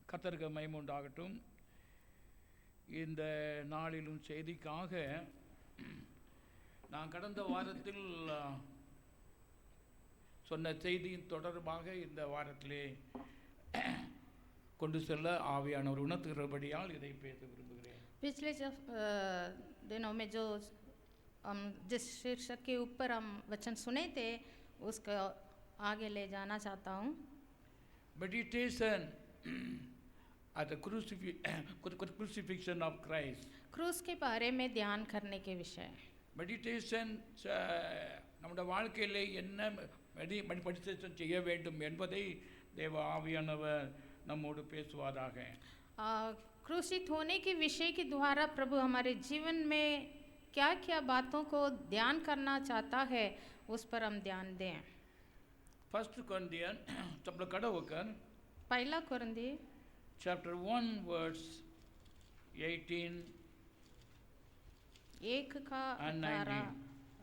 கர்த்தருக்கு மகிமை உண்டாகட்டும். இந்த நாளிலும் செய்திக்காக நான் கடந்த வாரத்தில் சொன்ன செய்தியின் தொடர்பாக இந்த வாரத்திலே கொண்டு செல்ல ஆவியானவர் உணர்த்துகிறபடியால் இதை பேச விரும்புகிறேன். पिछले दिनों में जो जिस शीर्षक के ऊपर हम वचन सुने थे उसको आगे ले जाना चाहता हूँ. Meditation at the crucifixion of Christ. क्रूस के बारे में ध्यान करने के विषय. மெடிடேஷன் நம்முடைய வாழ்க்கையில் என்ன மெடிடேஷன் செய்ய வேண்டும் என்பதை தேவ ஆவியானவர் நம்மோடு பேசுவாராக. क्रूसित होने के विषय के द्वारा प्रभु हमारे जीवन में क्या क्या बातों को ध्यान करना चाहता है उस पर हम ध्यान दें. फर्स्ट कोरिन्थियन सब लोग खड़े होकर पहला कुरिन्थी चैप्टर 1 वर्स 18 एक का 18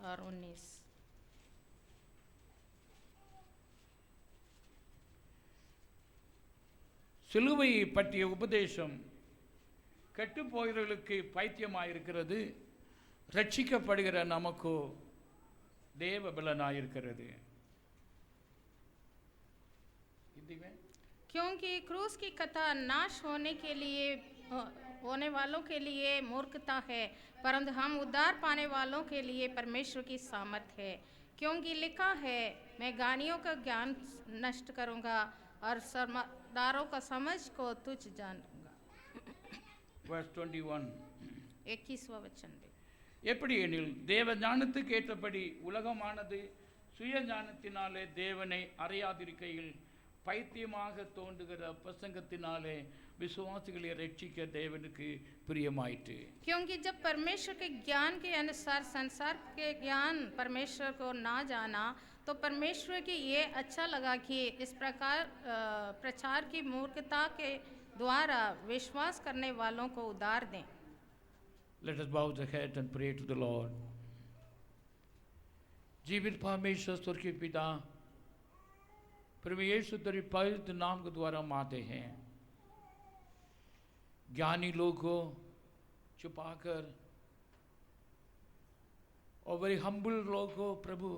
और 19. சிலுவையை பற்றிய உபதேசம் கெட்டுப்போகிறவர்களுக்கு பைத்தியமாயிருக்கிறது, ரட்சிக்கப்படுகிற நமக்கோ தேவ பலனாயிருக்கிறது. क्योंकि क्रूस की कथा नाश होने वालों के लिए मूर्खता है, परंतु हम उद्धार पाने वालों के लिए परमेश्वर की सामर्थ है. क्योंकि लिखा है, मैं ज्ञानियों का ज्ञान नष्ट करूंगा और समझदारों का समझ को तुच्छ जानूंगा. Verse 21 21वां वचन भी. எப்படி எனில் தேவ ஞானத்துக்கு ஏற்றபடி உலகமானது சுய ஞானத்தினாலே தேவனை அறியாதிருக்கையில் பைத்தியமாக தோன்றுகிற பிரசங்கத்தினாலே विश्वासिகளை रक्षिக்க தேவனுக்கு பிரியமாயிற்று. क्योंकि जब परमेश्वर के ज्ञान के अनुसार संसार के ज्ञान परमेश्वर को ना जाना, तो परमेश्वर की ये अच्छा लगा कि इस प्रकार प्रचार की मूर्खता के द्वारा विश्वास करने वालों को उद्धार दें. Let us bow the head and pray to the Lord. जीवित परमेश्वर स्वर्गीय पिता, प्रभु यीशु तेरे पवित्र नाम के द्वारा माते हैं. ज्ञानी लोग को छुपाकर और वेरी हम्बल लोग को प्रभु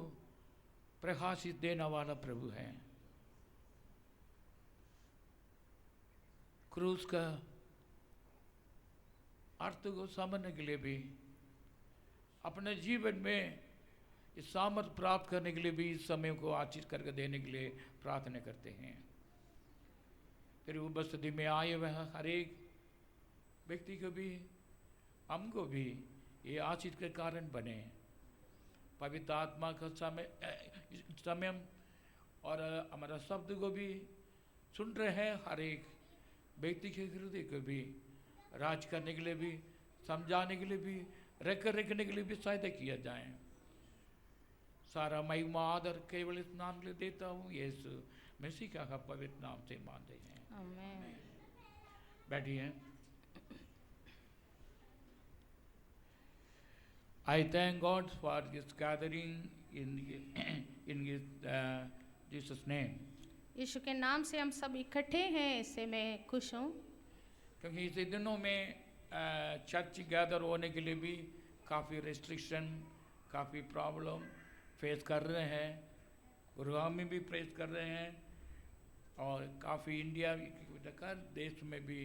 प्रकाशित देने वाला प्रभु है. क्रूस का अर्थ को समझने के लिए भी, अपने जीवन में इस सामर्थ प्राप्त करने के लिए भी इस समय को आशीष करके देने के लिए प्रार्थना करते हैं. तेरी उपस्थिति में आए हुए हर एक व्यक्ति को भी, हमको भी ये आशीष के कारण बने. पवित्र आत्मा का समय और हमारा शब्द को भी सुन रहे हैं हर एक व्यक्ति के हृदय को भी राज करने के लिए भी, समझाने के लिए भी, रखने के लिए भी सहायता किया जाए. सारा महिमा आदर केवल इस नाम के लिए देता हूँ, यीशु मसीह का पवित्र नाम से मानते हैं. आमीन. बैठिए. I thank God for this gathering in His Jesus name. यीशु के नाम से हम सब इकट्ठे हैं, इससे मैं खुश हूँ. क्योंकि इस दिनों में चर्च गैदर होने के लिए भी काफ़ी रेस्ट्रिक्शन, काफ़ी प्रॉब्लम फेस कर रहे हैं. गुरुग्राम में भी फेस कर रहे हैं और काफ़ी इंडिया हर देश में भी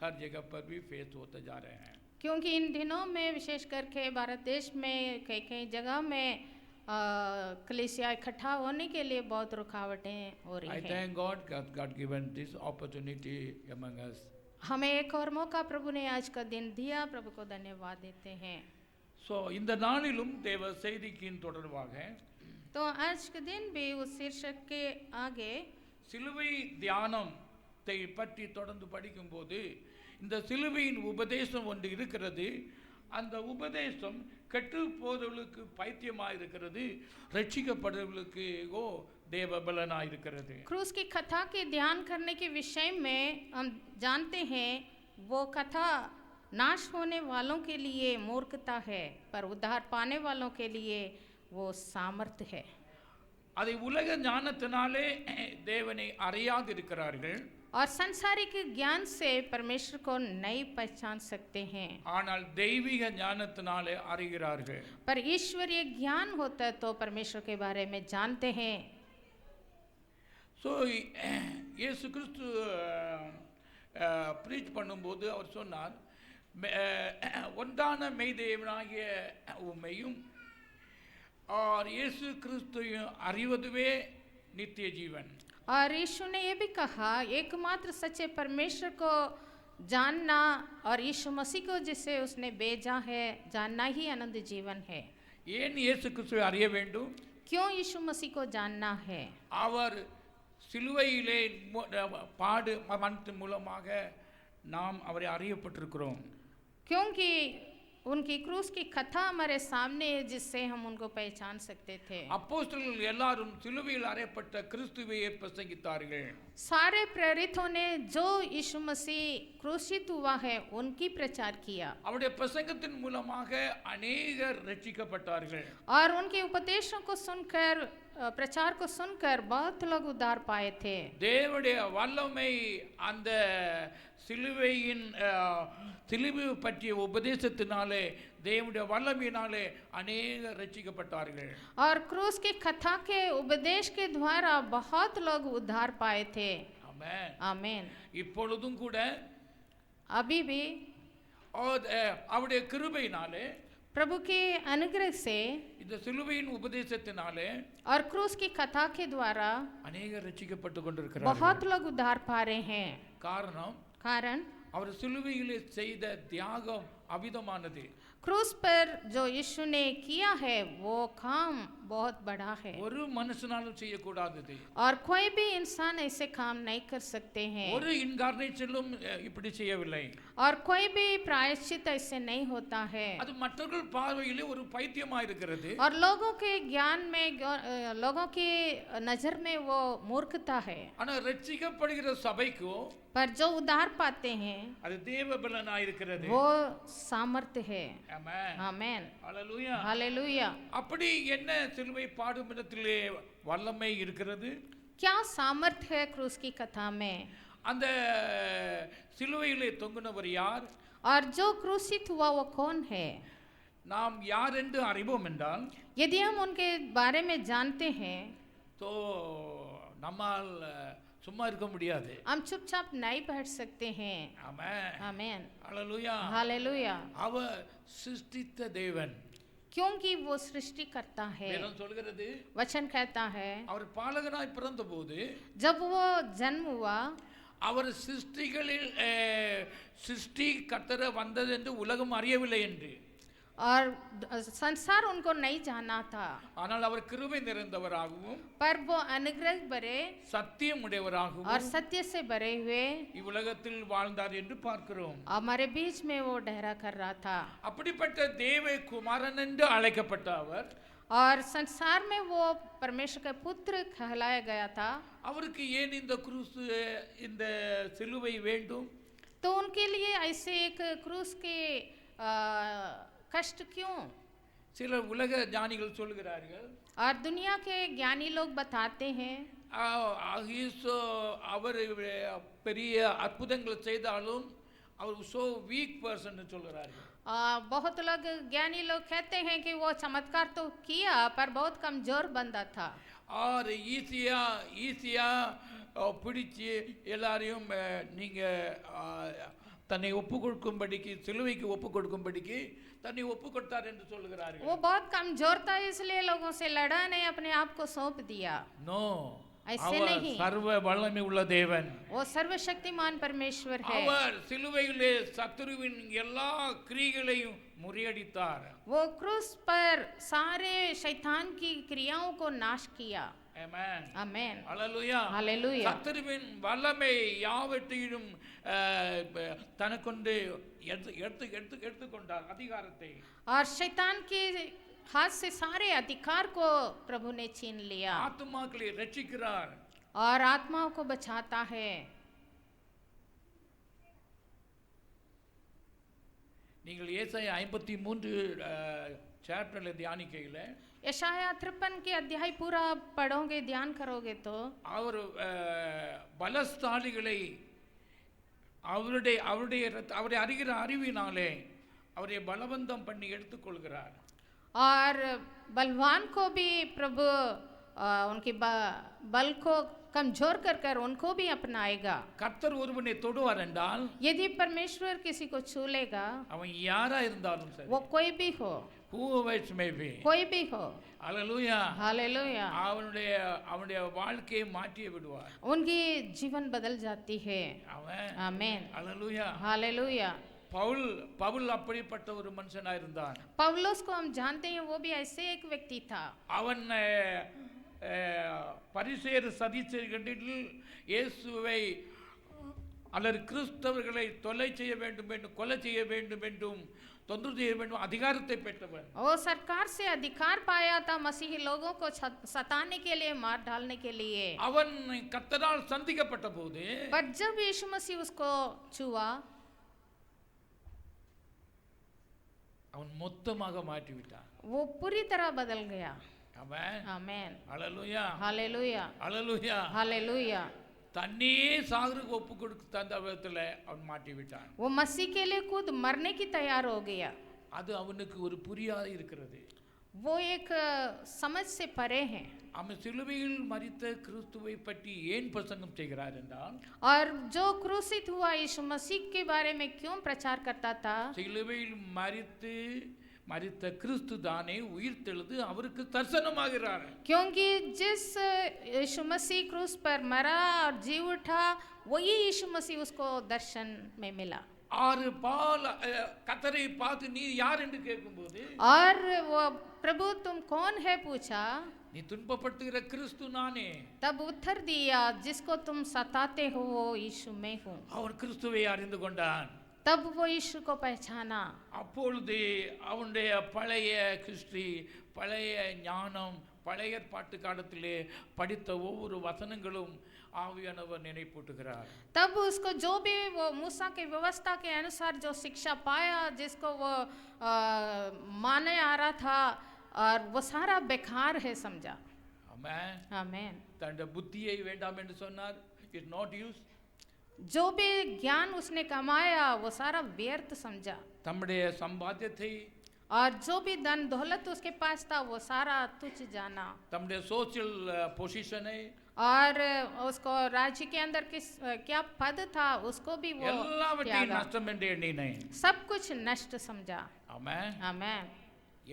हर जगह पर भी फेस होते जा रहे हैं. क्योंकि इन दिनों में विशेष करके भारत देश में कई कई जगह में कलीसिया इकट्ठा होने के लिए बहुत रुकावटें हो रही हैं. I thank God God given this opportunity among us. हमें एक और मौका प्रभु ने आज का दिन दिया, प्रभु को धन्यवाद देते हैं. So இந்த நாளிலும் தேவ செய்திக்கின் தொடர்பாக तो आज के दिन भी उस शीर्षक के आगे சிலுவை தியானத்தை பற்றி தொடர்ந்து படிக்கும்போது இந்த சிலுவையின் உபதேசம் ஒன்று இருக்கிறது. அந்த உபதேசம் கெட்டு போதவர்களுக்கு பைத்தியமாக இருக்கிறது, ரட்சிக்கப்படுவர்களுக்கு देव बलनाயிருக்கிறது. क्रूस की कथा के ध्यान करने के विषय में हम जानते हैं वो कथा नाश होने वालों के लिए मूर्खता है, पर उद्धार पाने वालों के लिए वो सामर्थ्य है. அதை உலக ஞானத்தினாலே தேவனை அறியாதிருக்கிறார்கள். और सांसारिक ज्ञान से परमेश्वर को नहीं पहचान सकते हैं, ஆனால் தெய்வீக ஞானத்தினாலே அறிகிறார்கள். पर ईश्वरीय ज्ञान होता है तो परमेश्वर के बारे में जानते हैं. ஸோ இயேசு கிறிஸ்து ப்ரீச் பண்ணும்போது அவர் சொன்னார், ஒன்றான மெய் தேவனாகிய உம்மையும் और यीशु क्रिस्तुவையும் அறிவதுவே नित्य जीवन. और यीशु ने ये भी कहा, एकमात्र सच्चे परमेश्वर को जानना और यीशु मसीह को जिसे उसने भेजा है जानना ही आनंद जीवन है. ஏன் இயேசு கிறிஸ்துவை அறிய வேண்டும்? क्यों यीशु मसीह को जानना है? அவர் சிலுவையிலே பாடு மரணத்தின் மூலமாக நாம் அவரை அறியப்பட்டிருக்கிறோம். क्योंकि उनकी क्रूस की कथा हमारे सामने है जिससे हम उनको पहचान सकते थे. அப்போஸ்தலர்கள் எல்லாரும் சிலுவையில் அறையப்பட்ட கிறிஸ்துவையே பிரசங்கித்தார்கள். सारे प्रेरितों ने जो यीशु मसीह क्रूसित हुआ है उनकी प्रचार किया அவருடைய பிரசங்கத்தின் மூலமாக अनेகர் ரட்சிக்கப்பட்டார்கள். और उनके उपदेशों को सुनकर प्रचार को सुनकर बहुत लोग उद्धार पाए थे. தேவனுடைய வல்லமை அந்த சிலுவையின் சிலுவை பற்றிய உபதேசத்தினாலே தேவனுடைய வல்லமையினாலே अनेகர் ரட்சிக்கப்பட்டார்கள். और क्रूस की कथा के उपदेश के द्वारा बहुत लोग उद्धार पाए थे. ஆமென். आमीन. இப்பொழுதும் கூட अभी भी அவருடைய கிருபையினாலே प्रभु के अनुग्रह से இந்த சிலுவையின் உபதேசத்தினாலே और क्रूस की कथा के द्वारा अनेகர் ரட்சிக்கப்பட்டு கொண்டிருக்கிறார்கள். बहुत लोग उद्धार पा रहे हैं. कारण அவர் சிலுவையிலே செய்த தியாகம் அவிதமானது. क्रूस पर जो यीशु ने किया है वो काम बहुत बड़ा है ஒரு மனுஷனாலும் செய்யக்கூடாதது. और कोई भी इंसान ऐसे काम नहीं कर सकते हैं. ஒரு இன்கார்னேஷனும் இப்படி செய்யவில்லை. और कोई भी प्रायश्चित ऐसे नहीं होता है. அது மற்றவர்கள் பார்வையிலே ஒரு பைத்தியமா இருக்கிறது. और लोगों के ज्ञान में लोगों की नजर में वो मूर्खता है. ஆனா ரட்சிக்கப்படுகிற சபைக்கு पर जो उद्धार पाते हैं அது தேவ பலனா இருக்கிறது. वो सामर्थ्य है. ஆமென். आमीन. ஹalleluya. हालेलुया. அப்படி என்ன சிலுவை பாடுமிடத்திலே வல்லமை இருக்கிறது? क्या सामर्थ्य है क्रूस की कथा में? அந்த சிலுவையிலே தொங்குனவர் யார்? और जो क्रूसित हुआ वो कौन है? நாம் யார் என்று அறிவோம் என்றால் यदि हम उनके बारे में जानते हैं तो நம்மால் சும்மா இருக்க முடியாது. हम चुपचाप नहीं बैठ सकते हैं. ஆமென். आमीन. ஹalleluya. हालेलुया. அவர் சிருஷ்டித்த தேவன். क्योंकि वो सृष्टि करता है. வேதம் சொல்கிறது, वचन कहता है அவர் பாலகனாய் பிறந்தபோது जब वो जन्म हुआ அவர் சிருஷ்டிகளில் சிருஷ்டி கர்த்தர வந்தது என்று உலகம் அறியவில்லை என்று. और संसार उनको नहीं जाना था. ஆனால் அவர் கிருபை நிறைந்தவராகவும் पर वो अनुग्रह भरे சத்தியம் உடையவராகவும் और सत्य से भरे हुए இவ்வுலகத்தில் வாழ்ந்தார் என்று பார்க்கிறோம். हमारे बीच में वो ठहरा कर रहा था. அப்படிப்பட்ட தேவ குமாரன் என்று அழைக்கப்பட்ட அவர் और संसार में वो परमेश्वर का पुत्र कहलाया गया था. அவருக்கு ஏன் இந்த क्रूस இந்த சிலுவை வேண்டும்? तो उनके लिए ऐसे एक क्रूस के कष्ट क्यों? சில உலக ஞானிகள் சொல்கிறார்கள், और दुनिया के ज्ञानी लोग बताते हैं அவர் பெரிய அற்புதங்களை செய்தாலும் அவர் சோ வீக் பர்சன் சொல்கிறார்கள். बहुत लोग ज्ञानी लोग कहते हैं कि वो चमत्कार तो किया पर बहुत कमजोर बंदा था. और ஈஸியா பிடிச்சு எல்லாரையும் நீங்க தன்னை ஒப்பு கொடுக்கும்படிக்கு சிலுவைக்கு ஒப்பு கொடுக்கும்படிக்கு தன்னை ஒப்பு கொடுத்தார் என்று சொல்கிறார்கள். वो बहुत कमजोर था इसलिए लोगों से लड़ा नहीं, अपने आप को सौंप दिया. नो, ऐसे नहीं. சர்வ வல்லமை உள்ள தேவன். वो सर्वशक्तिमान परमेश्वर है. அவர் சிலுவையிலே சத்துருவின் எல்லா கிரியைகளையும் முறியடித்தார். वो क्रूस पर सारे शैतान की क्रियाओं को नाश किया. आमेन. आमेन. हालेलुया. हालेलुया. சத்துருவின் வல்லமை யாவற்றையும் தனக்கொண்டு எடுத்துக்கொண்டார் அதிகாரத்தை. और शैतान के हाथ से सारे अधिकार को प्रभु ने छीन लिया. ஆத்துமாக்களை ரட்சிக்கிறார். और आत्माओं को बचाता है. நீங்கள் ஏசாயா 53 சாப்டர்ல தியானிக்கையில यशाया 53 के अध्याय पूरा पढ़ोगे ध्यान करोगे तो அவர் பலஸ்தாலிகளை அவருடைய அறிகிற அறிவினாலே அவரை பலவந்தம் பண்ணி எடுத்துக்கொள்கிறார். और बलवान को भी प्रभु उनकी बल को कमजोर कर कर उनको भी अपनाएगा. கர்த்தர் ஒருவனை தொடுவார் என்றால் यदि परमेश्वर किसी को छू लेगा, அவன் யாரா இருந்தாலும் சரி, वो कोई भी हो, whoever may be, कोई भी हो, ஹalleluya, हालेलुया, அவனுடைய வாழ்க்கையை மாற்றி விடுவார். उनकी जीवन बदल जाती है. அவன் आमीन, ஹalleluya. हालेलुया. பவுல் அப்படிப்பட்ட ஒரு மனுஷனா இருந்தான். पौलुस को हम जानते हैं, वो भी ऐसे एक व्यक्ति था. அவன் பரிசேயர் சதிச்செய்கின்ற இயேசுவை அல்லது கிறிஸ்தவர்களை தொலை செய்ய வேண்டும் என்றும் கொலை செய்ய வேண்டும் என்றும் தொந்தரவு செய்ய வேண்டும் அதிகாரத்தை பெற்றவன். वो सरकार से अधिकार पाया था मसीही लोगों को सताने के लिए, मार डालने के लिए. அவன் கர்த்தரால் சந்திக்கப்பட்ட போது पर जब यीशु मसीह उसको छुआ, அவன் மொத்தமாக மாற்றி விட்டான். वो पूरी तरह बदल गया. ஆமென், आमीन, ஹalleluya, हालेलुया, ஹalleluya. हालेलुया. தன்னையே சாகுறதுக்கு ஒப்பு கொடுத்து தந்த விதத்துல அவன் மாற்றி விட்டான். वो मसीह के लिए खुद मरने की तैयार हो गया. அது அவனுக்கு ஒரு புரியாத இருக்கிறது. वो एक समझ से परे हैं. அவன் சிலுவையில் மரித்த கிறிஸ்துவை பற்றி ஏன் பிரசங்கம் செய்கிறார் என்றால், और जो क्रूसित हुआ यीशु मसीह के बारे में क्यों प्रचार करता था? சிலுவையில் மரித்த கிறிஸ்து தானே உயிர்த்தெழுந்து அவருக்கு தரிசனமாகிறார். क्योंकि जिस यीशु मसीह क्रूस पर मरा और जी उठा, वही यीशु मसीह उसको दर्शन में मिला. ஆறு பால் கர்த்தரை பார்த்து நீ யார் என்று கேட்கும்போது, और वो प्रभु तुम कौन है पूछा, நீ துன்பப்படுத்துகிற கிறிஸ்து நானே. तब उत्तर दिया, जिसको तुम सताते हो वो यीशु में हूँ. அவன் கிறிஸ்துவை அறிந்து கொண்டான். तब वो यीशु को पहचाना. அப்பொழுது அவனுடைய பழைய கிறிஸ்டி, பழைய ஞானம், பழைய பாட்டு காலத்திலே படித்த ஒவ்வொரு வசனங்களும் ஆவியானவர் நினைப்பூட்டுகிறார். तब उसको जो भी वो मूसा की व्यवस्था के अनुसार जो शिक्षा पाया, जिसको वो माने आ रहा था, और वो सारा बेकार है समझा. ஆமென். आमीन. தன்னுடைய புத்தியை வேண்டாம் என்று சொன்னார். It not use. जो भी ज्ञान उसने कमाया वो सारा व्यर्थ समझा. தம்முடைய சம்பாத்தியத்தை, और जो भी धन दौलत उसके पास था वो सारा तुच्छ जाना. தம்முடைய சோஷியல் பொசிஷனை, और उसको राज्य के अंदर क्या पद था उसको भी वो எல்லாவற்றையும் त्यागा. நஷ்டம் என்று எண்ணினேன். सब कुछ नष्ट समझा. ஆமென். आमीन.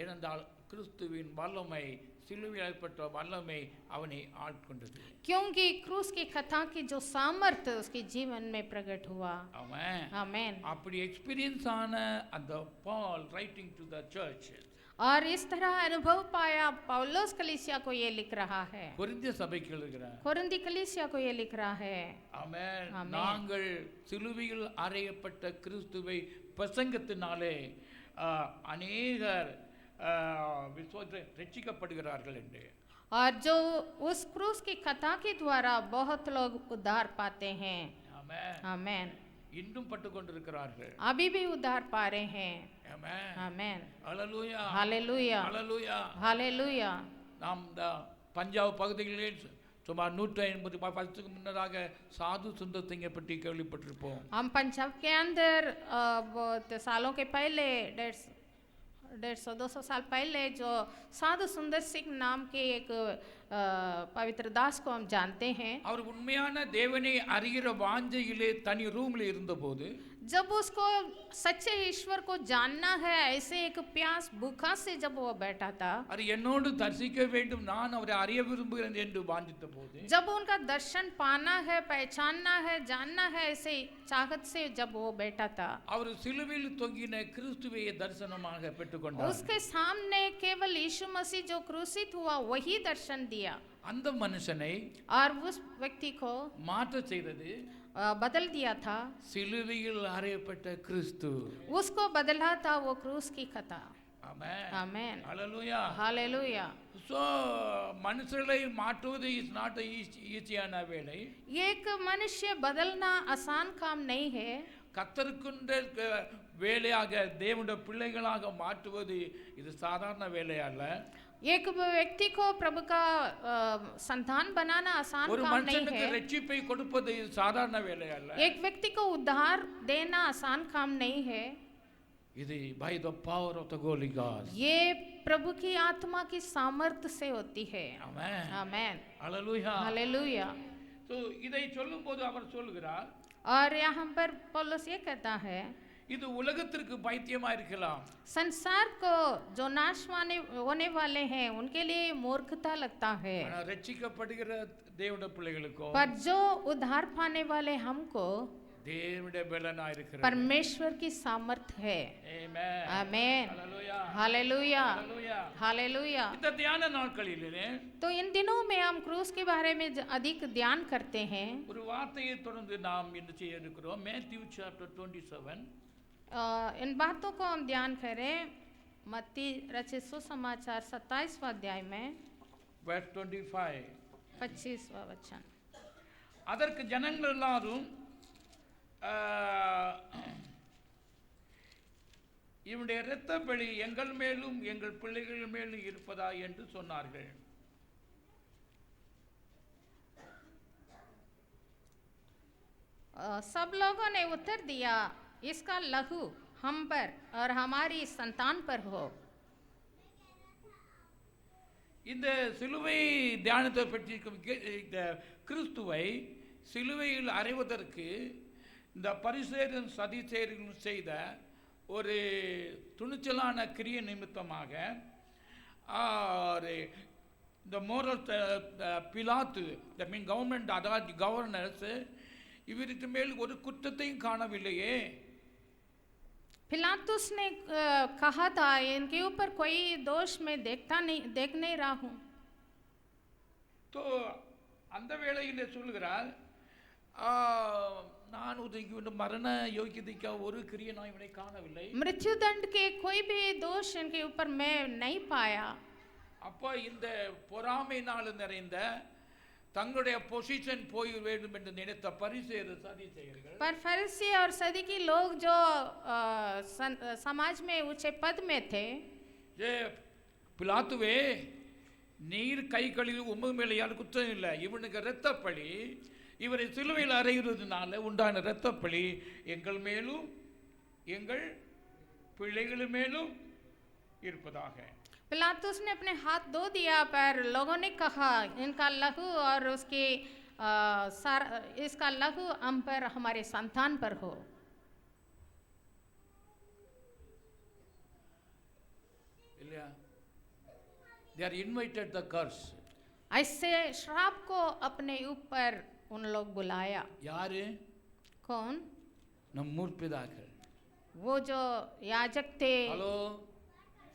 ஏனென்றால் கிறிஸ்துவின் வல்லமை, சிலுவையில் ஏற்பட்ட வல்லமை அவனை ஆட்கொண்டது. क्योंकि क्रूस की कथा की जो सामर्थ्य उसके जीवन में प्रकट हुआ. ஆமென். आमीन. அப்படி எக்ஸ்பீரியன்ஸ் ஆன அந்த பால் ரைட்டிங் டு த சர்ச், और इस तरह अनुभव पाया पौलुस कलीसिया को ये लिख रहा है, கொரிந்திய சபைக்கு எழுதுகிறார். कोरिन्थी कलीसिया को ये लिख रहा है. ஆமென். ஆமென். நாங்கள் சிலுவையில் அறையப்பட்ட கிறிஸ்துவை பிரசங்கத்தினாலே அநேகர் விசுவாசத்தில் ரட்சிக்கப்படுகிறார்கள் என்று. और जो उस क्रूस की कथा के द्वारा बहुत लोग उद्धार पाते हैं. ஆமென். आमीन. இன்னும் பட்டு கொண்டிருக்கிறார்கள். अभी भी उद्धार पा रहे हैं. ஆமென். आमीन. ஹalleluya, हालेलुया, ஹalleluya. हालेलुया. நாம் இந்த பஞ்சாப் பகுதிகளில் சுமார் 150 வருஷத்துக்கு முன்னதாக சாது சுந்தர் சிங்கை பற்றி கேள்விப்பட்டிருப்போம். हम पंजाब के अंदर बहुत सालों के पहले 150-200 साल पहले जो साधु सुंदर सिंह नाम के एक पवित्र दास को हम जानते हैं. அவர் உண்மையான தேவனை அறிகிற வாஞ்சையிலே தனி ரூம்ல இருந்தபோது, जब उसको सच्चे ईश्वर को जानना है, ऐसे एक प्यास भूखा से जब वो बैठा था, அது என்னோடு தரிசிக்க வேண்டும், நான் அவரை அறிய விரும்புகிறேன் என்று வாஞ்சித்த போது, जब उनका दर्शन पाना है, पहचानना है, जानना है, ऐसे चाहत से जब वो बैठा था, அவர் சிலுவையில் தொங்கின கிறிஸ்துவை தரிசனமாக பெற்றுக்கொண்டார். उसके सामने केवल यीशु मसीह जो क्रूसित हुआ वही दर्शन दिया. அந்த மனுஷனை और उस व्यक्ति को மாற்ற செய்தது बदल दिया था. சிலுவையில் அறையப்பட்ட கிறிஸ்து. उसको बदला था वो क्रूस की कथा. ஆமென். आमीन. ஹalleluya. हालेलुया. சோ மனுஷர்களை மாற்றுவது இஸ் நாட் ஈஸியான வேலை. एक मनुष्य बदलना आसान काम नहीं है. கர்த்தருக்குன்ற வேலையாக தேவனுடைய பிள்ளைகளாக மாற்றுவது இது சாதாரண வேலை அல்ல. एक व्यक्ति को प्रभु का संतान बनाना आसान ஒரு काम नहीं மனுஷனுக்கு है। ரட்சிப்பை கொடுப்பது சாதாரண வேலை அல்ல. एक व्यक्ति को उद्धार देना आसान काम नहीं है। இது by the power of the Holy Ghost. ये प्रभु की आत्मा की सामर्थ्य से होती है। Amen. आमेन, Hallelujah. हालेलुया। So இதை சொல்லும்போது அவர் சொல்கிறார், और यहाँ पर पौलुस ये कहता है, இது உலகத்திற்கு பைத்தியமா இருக்கலாம். संसार को जो नाश होने वाले हैं उनके लिए मूर्खता लगता है, ஆனா ரட்சிக்கப்படுகிற தேவனுடைய பிள்ளைகளுக்கோ पर जो उद्धार पाने वाले हमको தேவனுடைய பலனா இருக்கிறது. परमेश्वर की सामर्थ है। Amen. आमेन, Hallelujah. Hallelujah, Hallelujah. हालेलुया। இந்த தியான நாட்களிலே तो इन दिनों में हम क्रूस के बारे में अधिक ध्यान करते हैं। ஒரு வார்த்தையை தொடர்ந்து நாம் என்ன செய்ய இருக்கிறோம். Matthew chapter 27 इन बातों को हम ध्यान करें। मत्ती रचित सुसमाचार 27वां अध्याय में verse 25. 25वां वचन। அதற்கு ஜனங்கள் எல்லாரும் இவனுடைய இரத்த பலி எங்கள் மேலும் எங்கள் பிள்ளைகள் மேலும் இருப்பதா என்று சொன்னார்கள். सब लोगों ने उत्तर दिया, इसका लहू हम पर और हमारी संतान पर हो। இந்த சிலுவை தியானத்தை பற்றி இந்த கிறிஸ்துவை சிலுவையில் அறைவதற்கு இந்த பரிசேயரும் சதிசேயர்களும் செய்த ஒரு துணிச்சலான கிரிய நிமித்தமாக இந்த மோரல் பிலாத்து த மீன் கவர்மெண்ட் அதாவது கவர்னர்ஸ் இவருக்கு மேல் ஒரு குற்றத்தையும் காணவில்லையே. पिलातुस ने कहा था, इनके ऊपर कोई दोष मैं देख नहीं रहा हूँ। तो அந்த வேளையிலே சொல்கிறார், நான் இவன் மரண யோகியதைக்கு ஒரு கிரியை நான் இவனை காணவில்லை. मृत्यु दंड के कोई भी दोष इनके ऊपर मैं नहीं पाया। அப்போ இந்த பொறாமையினால் நிறைந்த தங்களுடைய பொசிஷன் போய் வேண்டும் என்று நினைத்த பரிசேயர் சதிசேயர்கள், पर फरीसी और सदुकी लोग जो समाज में ऊंचे पद में थे, ஏ பிலாத்துவே நீர் கை கழுவி உமது மேலே யார் குற்றம் இல்லை, இவனுக்கு இரத்தப்பழி இவரை சிலுவையில் அறைகிறதுனால உண்டான இரத்தப்பழி எங்கள் மேலும் எங்கள் பிள்ளைகள் மேலும் இருப்பதாக. पिलातुस ने अपने हाथ धो दिया, पर लोगों ने कहा इनका लहू और उसकी इसका लहू हम पर हमारे संतान पर हो। இல்லையா? They are invited the curse. ऐसे श्राप को अपने ऊपर उन लोग बुलाया। யாரு? कौन? நம் முற்பிதாக்கள். वो जो याजक थे, ஹலோ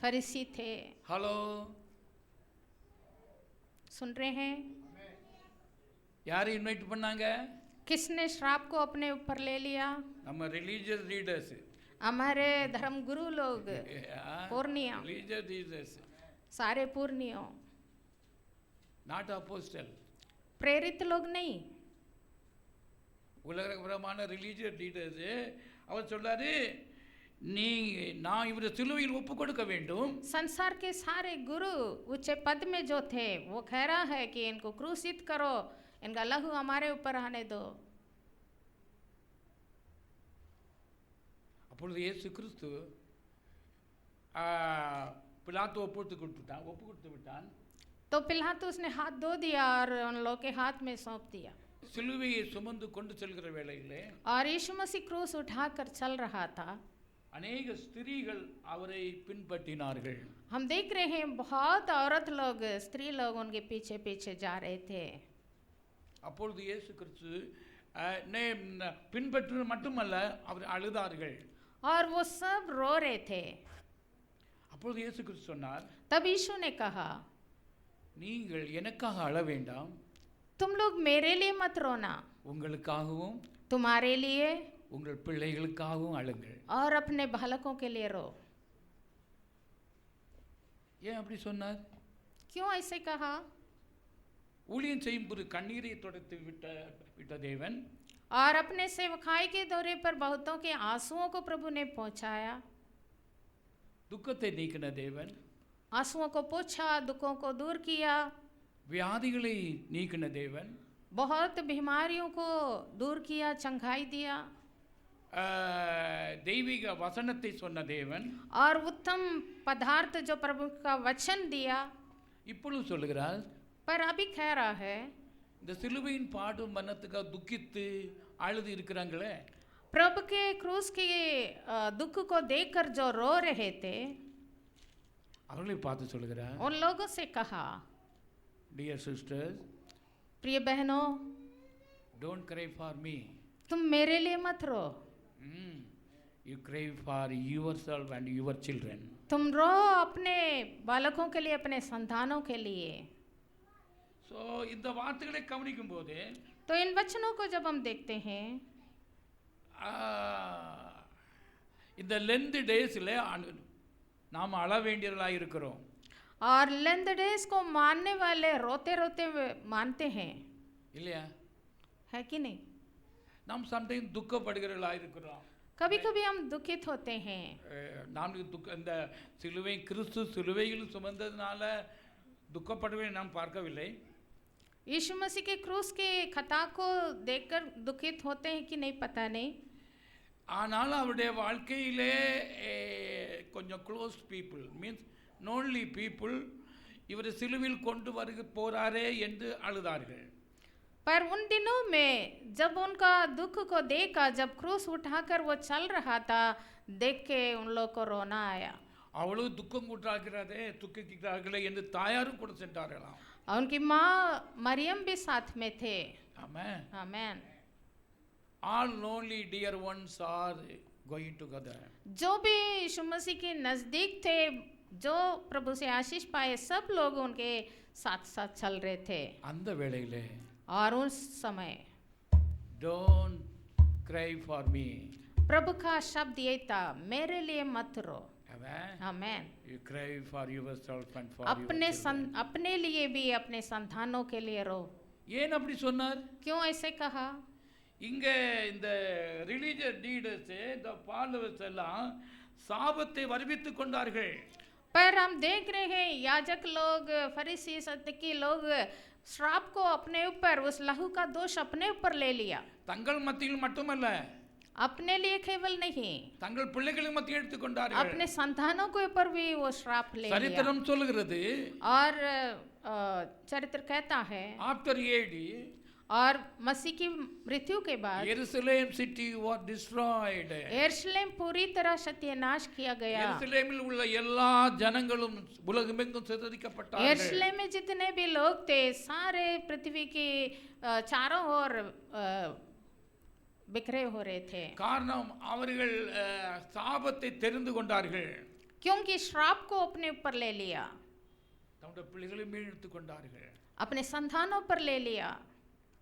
फरीसी थे। ஹலோ सुन रहे हैं? யாரை இன்வைட் பண்ணாங்க? किसने श्राप को अपने ऊपर ले लिया? நம்ம ரிலீஜியஸ் லீடர்ஸ், हमारे धर्म गुरु लोग, पूर्णिया, ரிலீஜியஸ் லீடர்ஸ், सारे पूर्णियों, நாட் அப்போஸ்டல். प्रेरित लोग नहीं। உலகபரமான ரிலீஜியஸ் லீடர்ஸ் அவர் சொல்றாரு, நீ நான் இவரை சிலுவையில் ஒப்பு கொடுக்க வேண்டும். संसार के सारे गुरु ऊंचे पद में जो थे वो कह रहा है कि इनको क्रूसित करो, इनका लहू हमारे ऊपर आने दो। அப்பொழுது இயேசு கிறிஸ்து பிலாத்து ஒப்பு கொடுத்து விட்டான். तो पिलातुस ने हाथ धो दिया और उन लोग के हाथ में सौंप दिया। சிலுவையை சுமந்து கொண்டு செல்கிற வேளையிலே और यीशु मसीह क्रूस उठाकर चल रहा था। अनेक स्त्रीகள் அவரை பின்பற்றினார்கள். हम देख रहे हैं बहुत औरत लोग, स्त्री लोग उनके पीछे पीछे जा रहे थे। அப்பொழுது இயேசு கிறிஸ்து பின்பற்றுவது மட்டுமல்ல, அவர் அழுதார்கள். और वो सब रो रहे थे। அப்பொழுது இயேசு கிறிஸ்து சொன்னார், तब यीशु ने कहा, நீங்கள் எனக்காக அழ வேண்டாம், तुम लोग मेरे लिए मत रोना, உங்களுக்காகவும் तुम्हारे लिए உங்கள் பிள்ளைகளுக்காகவும் அழுங்கள். और अपने बालकों के लिए रो। ஏன் அப்படி சொன்னார்? क्यों ऐसे कहा? ஊழியம் செய்யும் போது கண்ணீரை துடைத்து விட்ட தேவன், और अपने सेवकाई के दौरे पर बहुतों के आंसुओं को प्रभु ने पहुंचाया। துக்கத்தை நீக்கின தேவன், आंसुओं को पोंछा, दुखों को दूर किया, வியாதிகளை நீக்கின தேவன், बहुत बीमारियों को दूर किया, चंगाई दिया தெய்வீக வசனத்தை சொன்ன தேவன் और उत्तम पदार्थ जो प्रभु का वचन दिया। இப்பொழுது சொல்லுகிறார், पर अभी कह रहा है இந்த சிலுவையின் பாடு மரணத்துக்காக துக்கித்து அழுது இருக்கிறாங்களே, प्रभु के क्रूस के दुख को देखकर जो रो रहे थे, அவர்களை பார்த்து சொல்லுகிறார், उन लोगों से कहा, डियर सिस्टर्स, प्रिय बहनों, डोंट क्राई फॉर मी, तुम मेरे लिए मत रो, you cry for yourself and your children. तुम रो अपने बालकों के लिए, अपने संतानों के लिए। सो இந்த வார்த்தைகளை கவனிக்கும் போது, तो इन वचनों को जब हम देखते हैं, இந்த லெந்த் டேஸ்ல நாம் அழ வேண்டியவர்களாக இருக்கிறோம்। और लेंथ डेज को मानने वाले रोते रोते मानते हैं, இல்லையா? है कि नहीं? நாம் சம்டைம் துக்கப்படுகிறவர்களாக இருக்கிறோம்। कभी कभी हम दुखित होते हैं। நாம் இந்த சிலுவை கிறிஸ்து சிலுவையில் சுமந்ததுனால துக்கப்படுவதை நாம் பார்க்கவில்லை। यीशु मसीह के क्रूस के खता को देखकर दुखित होते हैं कि नहीं पता नहीं। ஆனால் அவருடைய வாழ்க்கையிலே கொஞ்சம் க்ளோஸ் பீப்புள் மீன்ஸ் நோன்லி பீப்புள் இவரை சிலுவையில் கொண்டு போறாரே என்று அழுதார்கள்। पर उन दिनों में जब उनका दुख को देखा, जब क्रूस उठाकर वो चल रहा था, देख के उन लोग को रोना आया। அவ்வளவு துக்கம் கூட்டாகிறதே துக்கிக்கிறார்களே என்று தாயாரும் கூட சென்றார்களாம்। और उनकी माँ मरियम भी साथ में थे। आमेन, आमेन। all lonely dear ones are going together। जो भी यीशु मसीह के नजदीक थे, जो प्रभु से आशीष पाए, सब लोग उनके साथ साथ चल रहे थे। அந்த வேளையிலே और उस समय don't cry for me, प्रभु का शब्द ये था, मेरे लिए मत रो। amen, amen. you cry for yourself and for अपने लिए भी, अपने संतानों के लिए रो। ஏன் அப்படி சொன்னார்? क्यों ऐसे कहा? இங்க இந்த ரிலீஜியஸ் லீடர்ஸ் இந்த ஃபாலோவர்ஸ் எல்லாம் சாபத்தை வருவித்துக் கொண்டார்கள்। पर हम देख रहे हैं याजक लोग, फरीसी सद्दुकी लोग श्राप को अपने ऊपर, उस लहू का दोष अपने ऊपर ले लिया। தங்கள் மத்தியில் மட்டுமல்ல, अपने लिए केवल नहीं, தங்கள் பிள்ளைகளின் மத்தியில் எடுத்துக்கொண்டார்கள்। अपने संतानों के ऊपर भी वो श्राप ले लिया। சரித்திரம் சொல்லுகிறது, और चरित्र कहता है, आफ्टर एडी और मसीह की मृत्यु के बाद यरूशलेम सिटी वाज डिस्ट्रॉयड, यरूशलेम पूरी तरह सत्यानाश किया गया। यरूशलेमिल உள்ள எல்லா ஜனங்களும் உலகமெங்கும் சிதறடிக்கப்பட்டார்கள்। यरूशलेम में जितने भी लोग थे, सारे पृथ्वी के चारों ओर बिखरे हो रहे थे। காரணம் அவர்கள் சாபத்தை தெரிந்து கொண்டார்கள், क्योंकि श्राप को अपने ऊपर ले लिया, தம்முடைய பிள்ளைகளை மீள் எடுத்துக்கொண்டார்கள், अपने संतानों पर ले लिया।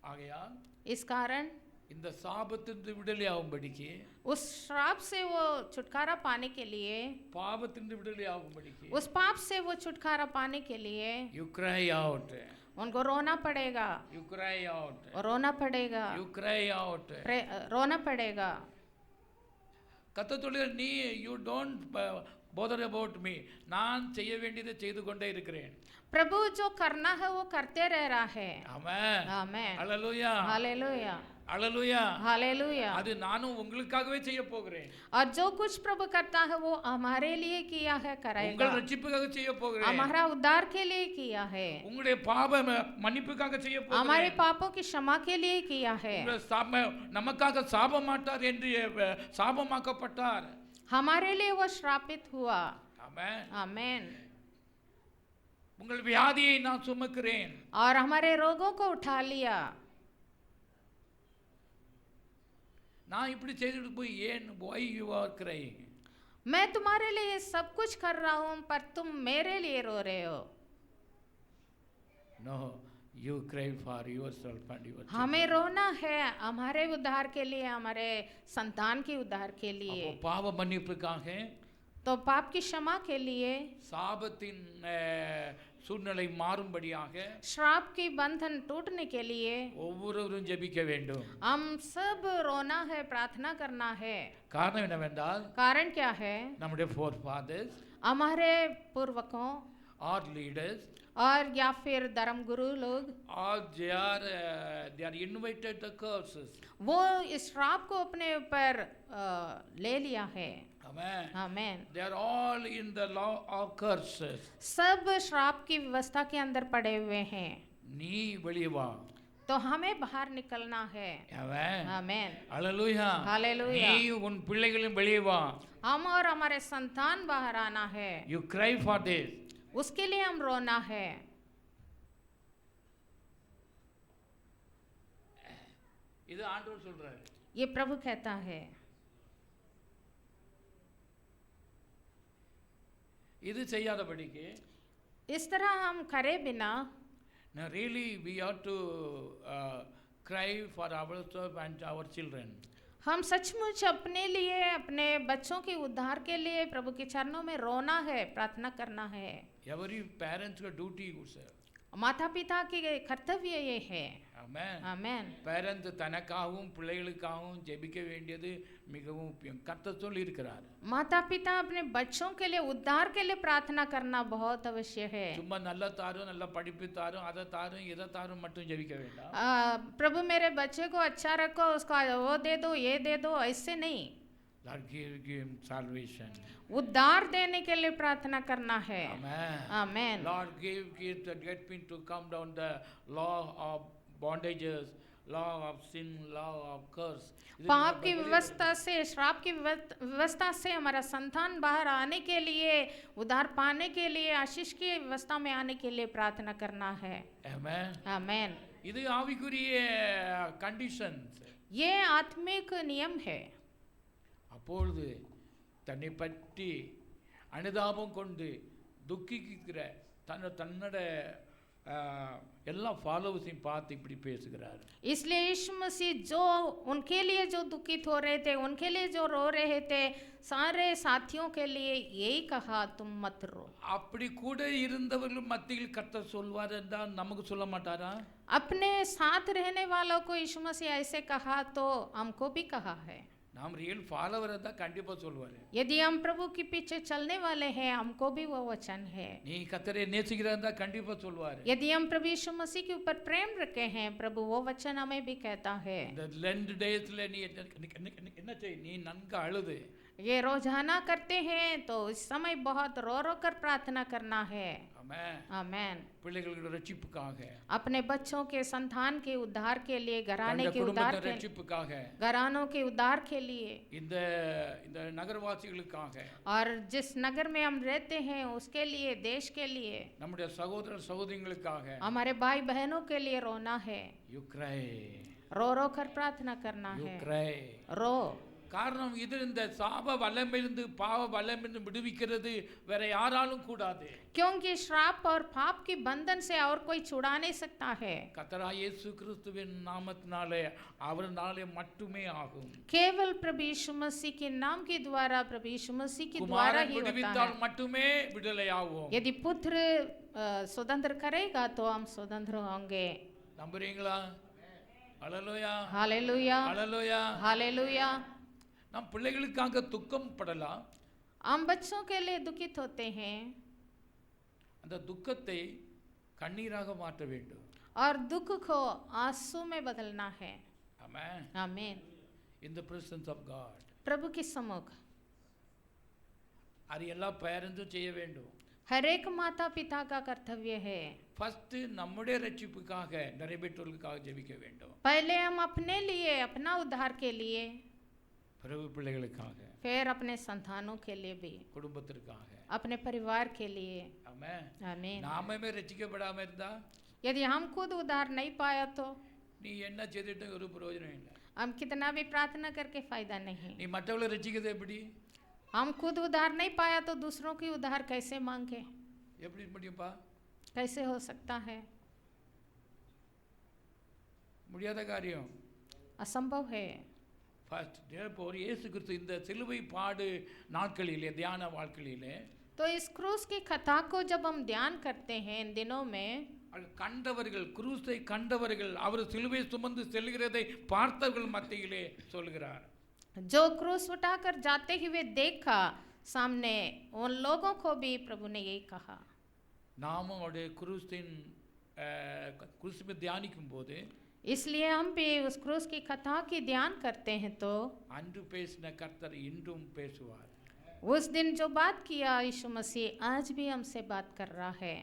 ஆகையால் इस कारण இந்த சாபத்திலிருந்து விடுதலை ஆகும்படிக்கு, उस श्राप से वो छुटकारा पाने के लिए, பாவத்திலிருந்து விடுதலை ஆகும்படிக்கு, उस पाप से वो छुटकारा पाने के लिए you cry out, उनको रोना पड़ेगा, you cry out, रोना पड़ेगा, you cry out। रोना पड़ेगा। கர்த்தர் நீ you don't bother about me, நான் செய்ய வேண்டியதை செய்து கொண்டே இருக்கிறேன்। प्रभु जो करना है वो करते रह रहा है। ஆமென், आमेन, ஹalleluya, हालेलुया, ஹalleluya। हालेलुया। அது நானும் உங்களுக்காகவே செய்ய போகிறேன், और जो कुछ प्रभु करता है वो हमारे लिए किया है, करेगा। உங்கள் ரட்சிப்புக்காக செய்ய போகிறேன், हमारा उद्धार के लिए किया है, உங்களுடைய பாவ மன்னிப்புக்காக செய்ய போகிறேன், हमारे पापों की क्षमा के लिए किया है। நமக்காக சாப மாட்டார் என்று சாபமாக்கப்பட்டார்। हमारे लिए वो श्रापित हुआ। ஆமென், आमेन। உங்கள் வியாதியை நான் சுமக்கிறேன், और हमारे रोगों को उठा लिया। நான் இப்படி செய்துட்டு போய் ஏன் why you are crying? मैं तुम्हारे लिए सब कुछ कर रहा हूँ, पर तुम मेरे लिए रो रहे हो। No, you cry for yourself and your children। हमें रोना है हमारे उद्धार के लिए, हमारे संतान के उद्धार के लिए। அப்போ பாவ மன்னிப்புக்காக, तो पाप की क्षमा के लिए, சாபத்தின் சூழ்நிலை மாறும்படியாக, श्राप की बंधन टूटने के लिए ஒவ்வொருவரும் ஜெபிக்க வேண்டும்। हम सब रोना है, प्रार्थना करना है। காரணம் என்னவென்றால், कारण क्या है? நம்முடைய forefathers हमारे पूर्वकों or leaders, और या फिर धर्म गुरु लोग, or they are invited the curses. वो इस श्राप को अपने ऊपर ले लिया है। Amen. Amen. They are all in the law of curses. सब श्राप की व्यवस्था के अंदर पड़े हुए हैं। நீ வெளியே வா. तो हमें बाहर निकलना है। Amen. आमेन। Hallelujah. हालेलुया। நீ உன் பிள்ளைகளும் வெளியே வா. हम और हमारे संतान बाहर आना है। You cry for this. उसके लिए हम रोना है। இது ஆண்டவர் சொல்றாரு. ये प्रभु कहता है। இது செய்யாதபடிக்கு इस तरह हम करे बिना now really we ought to cry for ourselves and our children. हम सचमुच अपने लिए, अपने बच्चों के उद्धार के लिए प्रभु के चरणों में रोना है, प्रार्थना करना है। Every parents का duty is माता पिता के कर्तव्य ये है। Amen. आमेन। பேரண்ட் தனக்காகவும் பிள்ளைகளுக்காகவும் ஜெபிக்க வேண்டியது மிகவும் முக்கியம். கர்த்தர் சொல்லி இருக்கிறார். माता पिता अपने बच्चों के लिए, उद्धार के लिए प्रार्थना करना बहुत अवश्य है। சும்மா நல்ல தாரும் நல்ல படிப்பு தாரும் அதை தாரும் இதை தாரும் மட்டும் ஜெபிக்க வேண்டாம். प्रभु मेरे बच्चे को अच्छा रखो, उसका वो दे दो, ये दे दो, ऐसे नहीं। Lord give him salvation. उद्धार देने के लिए प्रार्थना करना है। Amen. Amen. Lord get me to come down the law of bondages, law of sin, law of curse. पाप की व्यवस्था से, श्राप की व्यवस्था से हमारा संतान बाहर आने के लिए, उद्धार पाने के लिए, आशीष की व्यवस्था में आने के लिए प्रार्थना करना है। Amen. आमेन। இது ஆவிக்குரிய கண்டிஷன்ஸ். ये आत्मिक नियम है। அப்பொழுது தன்னை பற்றி அனுதாபம் கொண்டு துக்கிக்கிற தன்னோட எல்லா ஃபாலோவர்ஸையும் பார்த்து இப்படி பேசுகிறார். इसलिए यीशु मसीह जो उनके लिए जो दुखित हो रहे थे, उनके लिए जो रो रहे थे, सारे साथियों के लिए यही कहा, तुम मत रो। அப்படி கூட இருந்தவர்கள் மத்தியில் கர்த்தர் சொல்வார் என்றால் நமக்கு சொல்ல மாட்டாரா? अपने साथ रहने वालों को यीशु मसीह ऐसे कहा तो हमको भी कहा है। நாம் ரியல் ஃபாலோவர் தான் கண்டிப்பா சொல்வார். यदि हम प्रभु के पीछे चलने वाले हैं, हमको भी वो वचन है। நீ கர்த்தரை நேசிக்கிறதா கண்டிப்பா சொல்வார். यदि हम प्रभु यीशु मसीह के ऊपर प्रेम रखे हैं, प्रभु वो वचन हमें भी कहता है। இந்த லெண்ட் டேஸ்ல நீ என்ன செய், நீ நன்கு அழுது ये रोजाना करते हैं तो इस समय बहुत रो रो कर प्रार्थना करना है। ஆமென். आमेन। பிள்ளைகளோட ரட்சிப்புக்காக, अपने बच्चों के संतान के उद्धार के लिए, घराने के उद्धार குடும்பத்தின் के, ரட்சிப்புக்காக, घरानों के उद्धार के लिए, இந்த இந்த நகரவாசிகளுக்காக, और जिस नगर में हम रहते हैं उसके लिए, देश के लिए, நம்முடைய சகோதர சகோதரிகளுக்காக हमारे भाई बहनों के लिए रोना है। you cry, रो रो कर प्रार्थना करना you है। cry. रो। காரணம் இது இந்த சாப வல்லமையிலிருந்து பாவ வல்லமையிலிருந்து விடுவிக்கிறது வேற யாராலும் கூடாது. क्योंकि श्राप और पाप के बंधन से और कोई छुड़ा नहीं सकता है। கர்த்தராகிய இயேசு கிறிஸ்துவின் நாமத்தினாலே அவர்னாலே மட்டுமே ஆகும். केवल प्रभु यीशु मसीह के नाम के द्वारा, प्रभु यीशु मसीह के द्वारा குமாரன் ही होता விடுவித்தால் है। மட்டுமே விடுதலை ஆகும். यदि पुत्र स्वतंत्र करेगा तो हम स्वतंत्र होंगे। நம்புறீங்களா? ஹல்லேலூயா. हालेलुया। ஹல்லேலூயா. हालेलुया। நாம் பிள்ளைகளுக்காக துக்கம் படலாம். हम बच्चों के लिए दुखित होते हैं அந்த துக்கத்தை கண்ணீராக மாற்ற வேண்டும். और दुख को आंसू में बदलना है। ஆமென். आमीन। in the presence of God. प्रभु के सम्मुख அது எல்லா பேரண்ட்ஸும் செய்ய வேண்டும். हर एक माता पिता का कर्तव्य है। ஃபர்ஸ்ட் நம்முடைய ரட்சிப்புக்காக நிறைவேற்றுவதற்காக ஜெபிக்க வேண்டும். पहले हम अपने लिए, अपना उद्धार के लिए, பிறகு பிள்ளைகளுக்காக, फिर अपने संतानों के लिए भी, குடும்பத்திற்காக. अपने परिवार के लिए। ஆமென். आमीन। நாமே ரட்சிக்கப்படாம இருந்தா यदि हम खुद उद्धार नहीं पाया तो நீ என்ன செய்துட்டு ஒரு பிரயோஜனம் இல்லை. हम कितना भी प्रार्थना करके फायदा नहीं। நீ மற்றவங்களை ரட்சிக்கிறது எப்படி? हम खुद उद्धार नहीं पाया तो दूसरों की उद्धार कैसे मांगे? எப்படி முடியும்பா? कैसे हो सकता है? முடியாத காரியம். असंभव है। ஃபர்ஸ்ட் தேர்ஃபோர் இயேசு கிறிஸ்து இந்த சிலுவை பாடு நாட்களிலே, தியான வாழ்க்கையிலே, तो इस क्रूस की कथा को जब हम ध्यान करते हैं इन दिनों में, கண்டவர்கள், குரூஸை கண்டவர்கள், அவர் சிலுவை சுமந்து செல்கிறதை பார்த்தவர்கள் மத்தியிலே சொல்கிறார். जो क्रूस उठाकर जाते हुए देखा सामने, उन लोगों को भी प्रभु ने यही कहा. நாமும் அவருடைய குருசின் தியானிக்கும் போது इसलिए हम भी उस क्रूस की कथा की ध्यान करते हैं तो அன்று பேசின கர்த்தர் இன்றும் பேசுவார். उस दिन जो बात किया यीशु मसीह आज भी हमसे बात कर रहा है.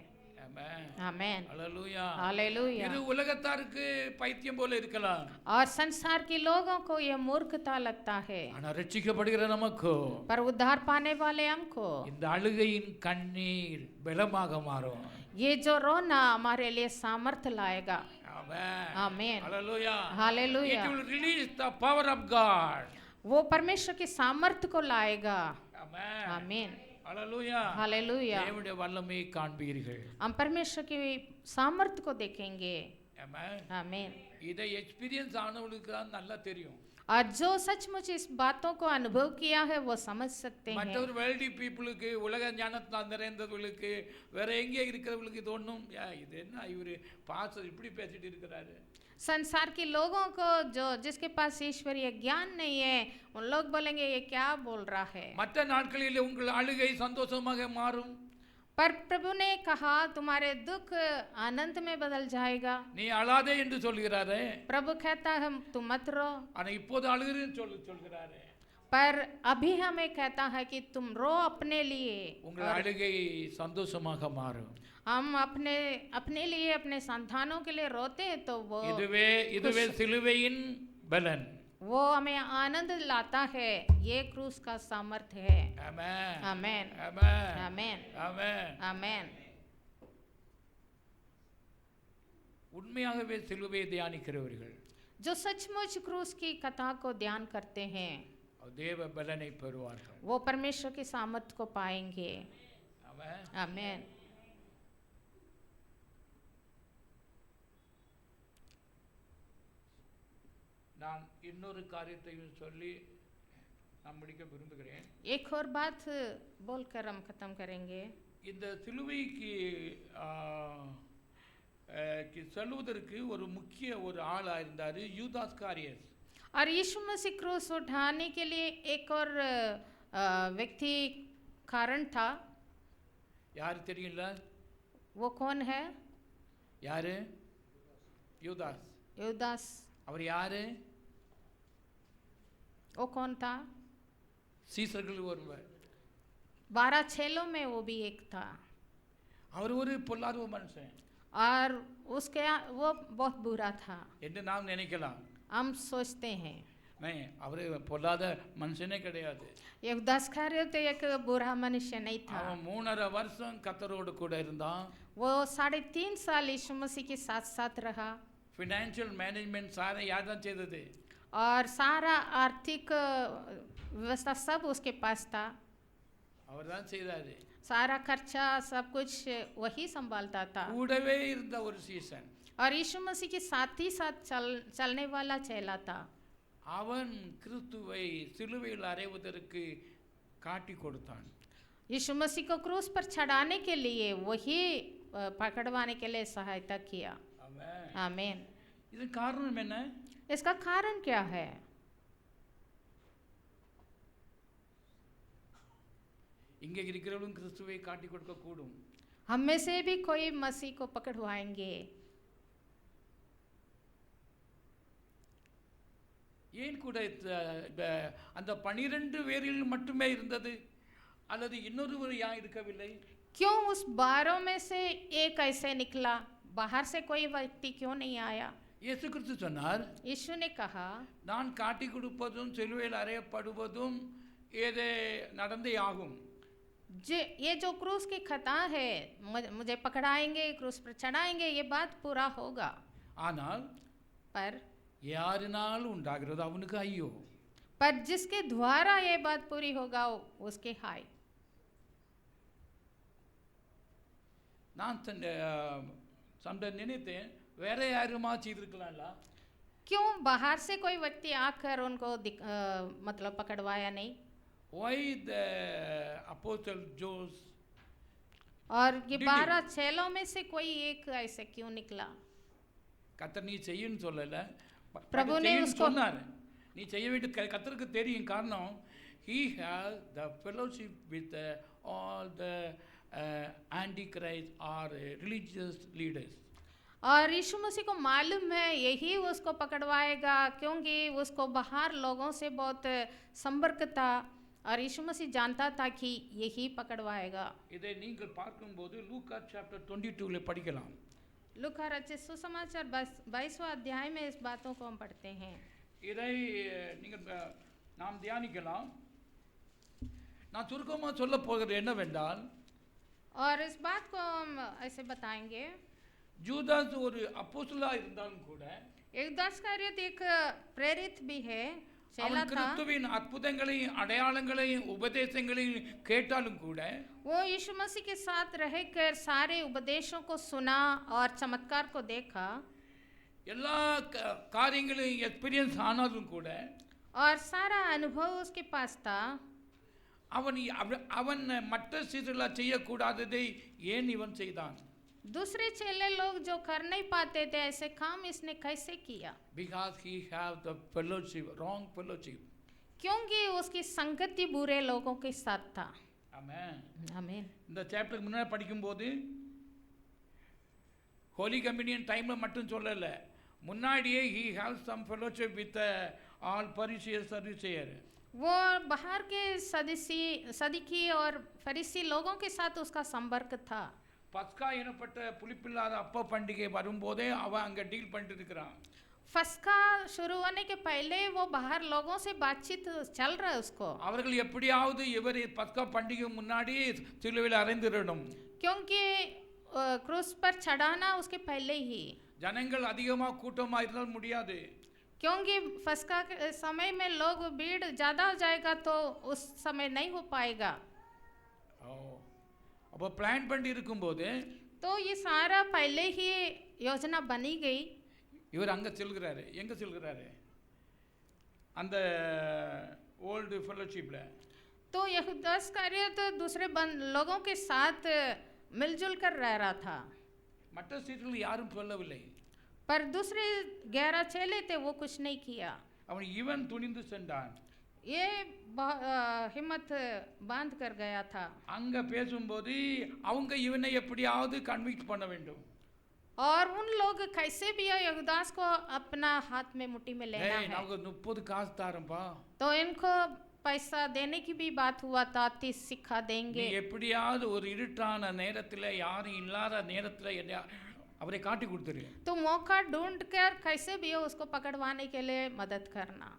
ஆமென். आमेन. ஹalleluya. हालेलुया. இது உலகத்தாருக்கு பைத்தியம் போல இருக்கலாம். और संसार के लोगों को ये मूर्खता लगता है, ஆனா ரட்சிக்கப்படுகிற நமக்கு पर उद्धार पाने वाले हमको இந்த அழுகையின் கண்ணீர் பலமாக மாறும். ये जो रोना हमारे लिए सामर्थ लाएगा. ஆமென். आमेन. ஹalleluya. Hallelujah. It will release the power of God. वो परमेश्वर की सामर्थ को लाएगा. ஆமென். आमीन. ஹalleluya. हालेलुया. தேவனுடைய வல்லமையை காண்பீர்கள். हम परमेश्वर की सामर्थ को देखेंगे. ஆமென். आमीन. இதை எக்ஸ்பீரியன்ஸ் ஆனவங்களுக்கு தான் நல்லா தெரியும். और जो सचमुच इस बातों को अनुभव किया है वो समझ सकते हैं. மற்றொரு வேர்ல்டி பீப்புளுக்கு உலக ஞானத்தால் நிறைந்தவர்களுக்கு வேற எங்கே இருக்கிறவங்களுக்கு இது ஒன்றும் இது என்ன இவர் பாஸ்டர் இப்படி பேசிட்டு இருக்கிறாரு. संसार के लोगों को जो जिसके पास ईश्वरीय ज्ञान नहीं है उन लोग बोलेंगे ये क्या बोल रहा है. மற்ற நாட்களில் உங்கள் அழுகை சந்தோஷமாக மாறும். पर प्रभु ने कहा तुम्हारे दुख आनंद में बदल जाएगा. நீ அழாதே என்று சொல்கிறாரே, प्रभु कहता है तुम मत रो, ஆனா இப்போது அழுகிறேன்னு சொல்கிறாரே. पर अभी हमें कहता है कि तुम रो अपने लिए. உங்கள் அழுகை சந்தோஷமாக மாறும். हम अपने अपने लिए अपने संतानों के लिए रोते हैं तो वो இதுவே சிலுவையின் பலன். वो हमें आनंद लाता है. ये क्रूस का सामर्थ्य है. ஆமென். आमेन. ஆமென். आमेन. ஆமென். आमेन. உண்மையாகவே சிலுவையை தியானிக்கிறவர்கள் जो सचमुच क्रूस की कथा को ध्यान करते हैं தேவ பலனை பெறுவார்கள். वो परमेश्वर की सामर्थ्य को पाएंगे. ஆமென். आमेन. நான் இன்னொரு காரியத்தையும் சொல்லி நான் முடிக்க விரும்புகிறேன். एक और बात बोलकर हम खत्म करेंगे. இந்த சிலுவைக்கு செல்வதற்கு ஒரு முக்கிய ஒரு ஆளா இருந்தாரு யூதாஸ் காரியஸ். और यीशु मसीह क्रूस उठाने के लिए एक और व्यक्ति कारण था. யாரு தெரியல? वो कौन है? யாரு? யூதாஸ். यूदास. அவர் யாரு? वो कौन था? சீசர்கள் ஒருவர். 12 चेलों में वो भी एक था. அவர் ஒரு பொல்லாத மனுஷன் और उसके वो बहुत बुरा था. என்று நாம் நினைக்கலாம். हम सोचते हैं नहीं, அவரு பொல்லாத மனுஷனே கிடையாது. यूदास तो एक बुरा मनुष्य नहीं था. அவன் 3.5 வருஷம் கர்த்தரோடு கூட இருந்தான். वो 3.5 साल यीशु मसीह के साथ साथ रहा. ஃபினான்ஷியல் மேனேஜ்மெண்ட் சாரை யார் தான் செய்தது? और सारा आर्थिक व्यवस्था सब उसके पास था. அவர் தான் செய்தாரு. सारा खर्चा सब कुछ वही संभालता था. கூடவே இருந்த ஒரு சீசன். और यीशु मसीह के साथ ही साथ चलने वाला चेला था. அவன் கிறிஸ்துவை சிலுவையில் அறைவதற்கு காட்டி கொடுத்தான். यीशु मसीह को क्रूस पर चढ़ाने के लिए वही पकड़वाने के लिए सहायता किया. आमीन. இது காரணம் என்ன? इसका कारण क्या है? இங்கே இருக்கிறவங்களும் கிறிஸ்துவை காட்டி கொடுக்க கூடும். हम में से भी कोई मसीह को पकड़वाएंगे. ஏன் கூட அந்த 12 பேரில் மட்டுமே இருந்தது அல்லது இன்னொருவர் ஏன் இருக்கவில்லை? क्यों उस 12 में से एक ऐसे निकला? बाहर से कोई व्यक्ति क्यों नहीं आया? இயேசு கிறிஸ்து சொன்னார், यीशु ने कहा நான் காட்டி கொடுப்பதும் சிலுவையில் அறையப்படுவதும் ஏதே நடந்தே ஆகும். ये जो क्रूस की कथा है, मुझे पकड़ाएंगे, क्रूस पर चढ़ाएंगे, ये बात पूरा होगा. ஆனால் पर யாரினால் உண்டாகிறது அவனுக்கு ஐயோ. पर जिसके द्वारा ये बात पूरी होगा उसके हाय. நான் சம்டைம் நினைத்தேன் வேற யாருமா செய்திருக்கலாம்ல. क्यों बाहर से कोई व्यक्ति आकर उनको मतलब पकड़वाया नहीं? Why the apostle Joseph? और ये 12 चेलों में से कोई एक ऐसे क्यों निकला? கர்த்தர் நீ செய்யுன்னு சொல்லல, प्रभु ने उसको சொன்னார். நீ செய்ய வேண்டிய கர்த்தருக்கு தெரியும். காரணம் he has the fellowship with all the antichrist or religious leaders. और यीशु मसीह को मालूम है यही उसको पकड़वाएगा, क्योंकि उसको बाहर लोगों से बहुत संपर्क था और यीशु मसीह जानता था कि यही पकड़वाएगा। இதை நீங்கள் பார்க்கும்போது லூக்கா சாப்டர் 22ல படிக்கலாம். लूका रचित सुसमाचार 22वां अध्याय में इस बातों को हम पढ़ते हैं। இதை நீங்கள் நாம் தியானிக்கலாம். நான் சுருக்கமாக சொல்ல போகிறது என்னவென்றால், और इस बात को हम ऐसे बताएंगे, ஜூதாஸ் ஒரு அப்போஸ்தலா இருந்தாலும் கூட यूदास इस्करियोत एक प्रेरित भी है, चेला அவன் था। கிறிஸ்துவின் அற்புதங்களையும் அடையாளங்களையும் உபதேசங்களையும் கேட்டாலும் கூட वो यीशु मसीह के साथ रहकर सारे उपदेशों को सुना और चमत्कार को देखा, எல்லா காரியங்களையும் எக்ஸ்பீரியன்ஸ் ஆனாலும் கூட और सारा अनुभव उसके पास था। அவன் மற்ற சீசர்களால் செய்யக்கூடாததை ஏன் இவன் செய்தான்? दूसरे चेले लोग जो कर नहीं पाते थे ऐसे काम इसने कैसे किया? Because he have the fellowship, wrong fellowship. क्योंकि उसकी संगति बुरे लोगों के साथ था। Amen. आमीन। இந்த சாப்டருக்கு முன்னாடி படிக்கும்போது ஹோலி கம்யூனியன் டைம்ல மட்டும் சொல்லல, முன்னாடியே he have some fellowship with all Pharisees Sadducees. वो बाहर के सदुकी और फरीसी लोगों के साथ उसका संपर्क था। பஸ்கா எனப்பட்ட புளிப்பில்லாத அப்ப பண்டிகை வரும்போதே அவன் அங்க டீல் பண்ணிட்டு இருக்கிறான். फसका शुरू होने के पहले वो बाहर लोगों से बातचीत चल रहा है उसको, அவர்கள் எப்படியாவது இவர் பஸ்கா பண்டிகை முன்னாடி சிலுவையில் அறைந்திரணும், क्योंकि क्रूस पर चढ़ाना उसके पहले ही। ஜனங்கள் அதிகமா கூட்டமா இருந்தால் முடியாது, क्योंकि फसका के समय में लोग भीड़ ज़्यादा हो जाएगा तो उस समय नहीं हो पाएगा। அப்போ பிளான் பண்ணி இருக்கும்போது तो ये सारा पहले ही योजना बनी गई। இவர் அங்க செல்கிறாரு. எங்க செல்கிறாரு? அந்த ஓல்டு ஃபெல்லோஷிப்ல। तो यहूदा इस्करियोत तो दूसरे लोगों के साथ मिलजुल कर रह रहा था, மற்ற சீடர்கள் யாரும் சொல்லவில்லை, पर दूसरे 11 चेले थे वो कुछ नहीं किया। அவன் இவன் துணிந்து சென்றான். ये हिम्मत बांध कर गया था। அங்க பேசும்போது அவங்க இவனை எப்படியாவது கன்விக்ட் பண்ண வேண்டும், और उन लोग कैसे भी यहूदास को अपना हाथ में मुट्ठी में लेना है। நமக்கு 30 காசு தாரம்பா, तो इनको पैसा देने की भी बात हुआ था, 30 सिक्का நீ देंगे। எப்படியாவது ஒரு இருட்டான நேரத்தில் யாரும் இல்லாத நேரத்தில் அவரை காட்டி கொடுத்துரு. तो मौका ढूंढ कर कैसे भी हो उसको पकड़वाने के लिए मदद करना।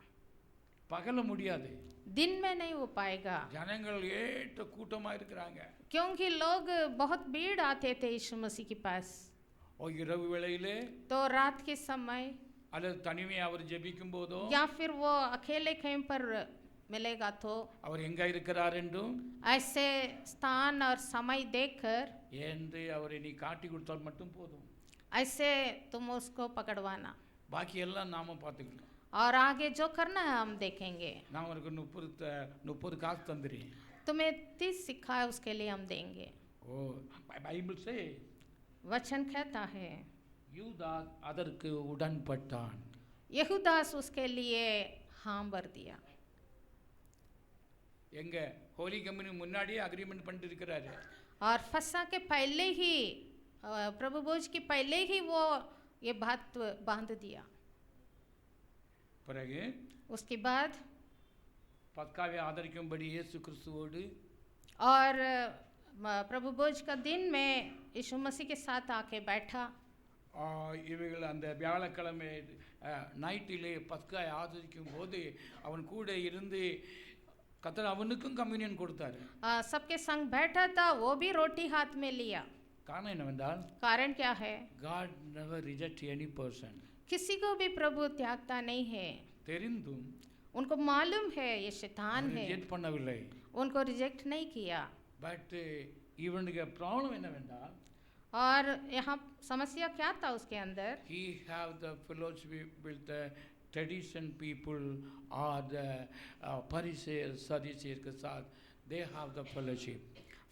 பகல முடியாது, दिन में नहीं हो पाएगा, ஜனங்கள் ஏட்ட கூட்டமா இருக்கிறாங்க. क्योंकि लोग बहुत भीड़ आते थे यीशु मसीह के पास। இரவு வேளையிலே तो रात के समय அல்லது தனிமையா அவர் ஜெபிக்கும் போதோ या फिर वो अकेले कहीं पर मिलेगा तो அவர் எங்க இருக்கிறார் என்றும் ऐसे स्थान और समय देखकर என்று அவரை நீ காட்டி கொடுத்தால் மட்டும் போதும், ऐसे तुम उसको पकड़वाना, பாக்கி எல்லாம் நாம பார்த்துக்கலாம். और आगे जो करना है हम देखेंगे। நான் உனக்கு 30 காசு தந்துறேன். तुम्हें 30 सिक्का है उसके लिए हम देंगे। ஓ பைபிள் சே वचन कहता है யூதாஸ் அதற்கு உடன்பட்டான். यहूदास उसके लिए हाँ भर दिया। எங்க ஹோலி கம்யூனியன் முன்னாடியே அக்ரிமெண்ட் பண்ணிட்டு இருக்கிறாரு. और फसा के पहले ही प्रभु भोज के पहले ही वो ये बात बांध दिया। பிறகு उसके बाद பஸ்காவை ஆதரிக்கும்படி இயேசு கிறிஸ்துவோடு और प्रभु भोज का दिन में यीशु मसीह के साथ आके बैठा। இவைகள் அந்த வியாழக்கிழமை நைட்டிலே பஸ்காவை ஆதரிக்கும் போது அவன் கூட இருந்து கர்த்தர் அவனுக்கும் கம்யூனியன் கொடுத்தாரு. सबके संग बैठा था, वो भी रोटी हाथ में लिया। காரணம் என்னவென்றால் कारण क्या है? God never reject any person. किसी को भी प्रभु त्यागता नहीं है। தெரிந்தும் उनको मालूम है ये शैतान है, ரிஜெக்ட் பண்ணவில்லை. उनको रिजेक्ट नहीं किया। பட் இவனுக்கு ப்ராப்ளம் என்னவென்றால் और यहाँ समस्या क्या था उसके अंदर? he have the fellowship with the tradition people or the Pharisees Sadducees के साथ they have the fellowship.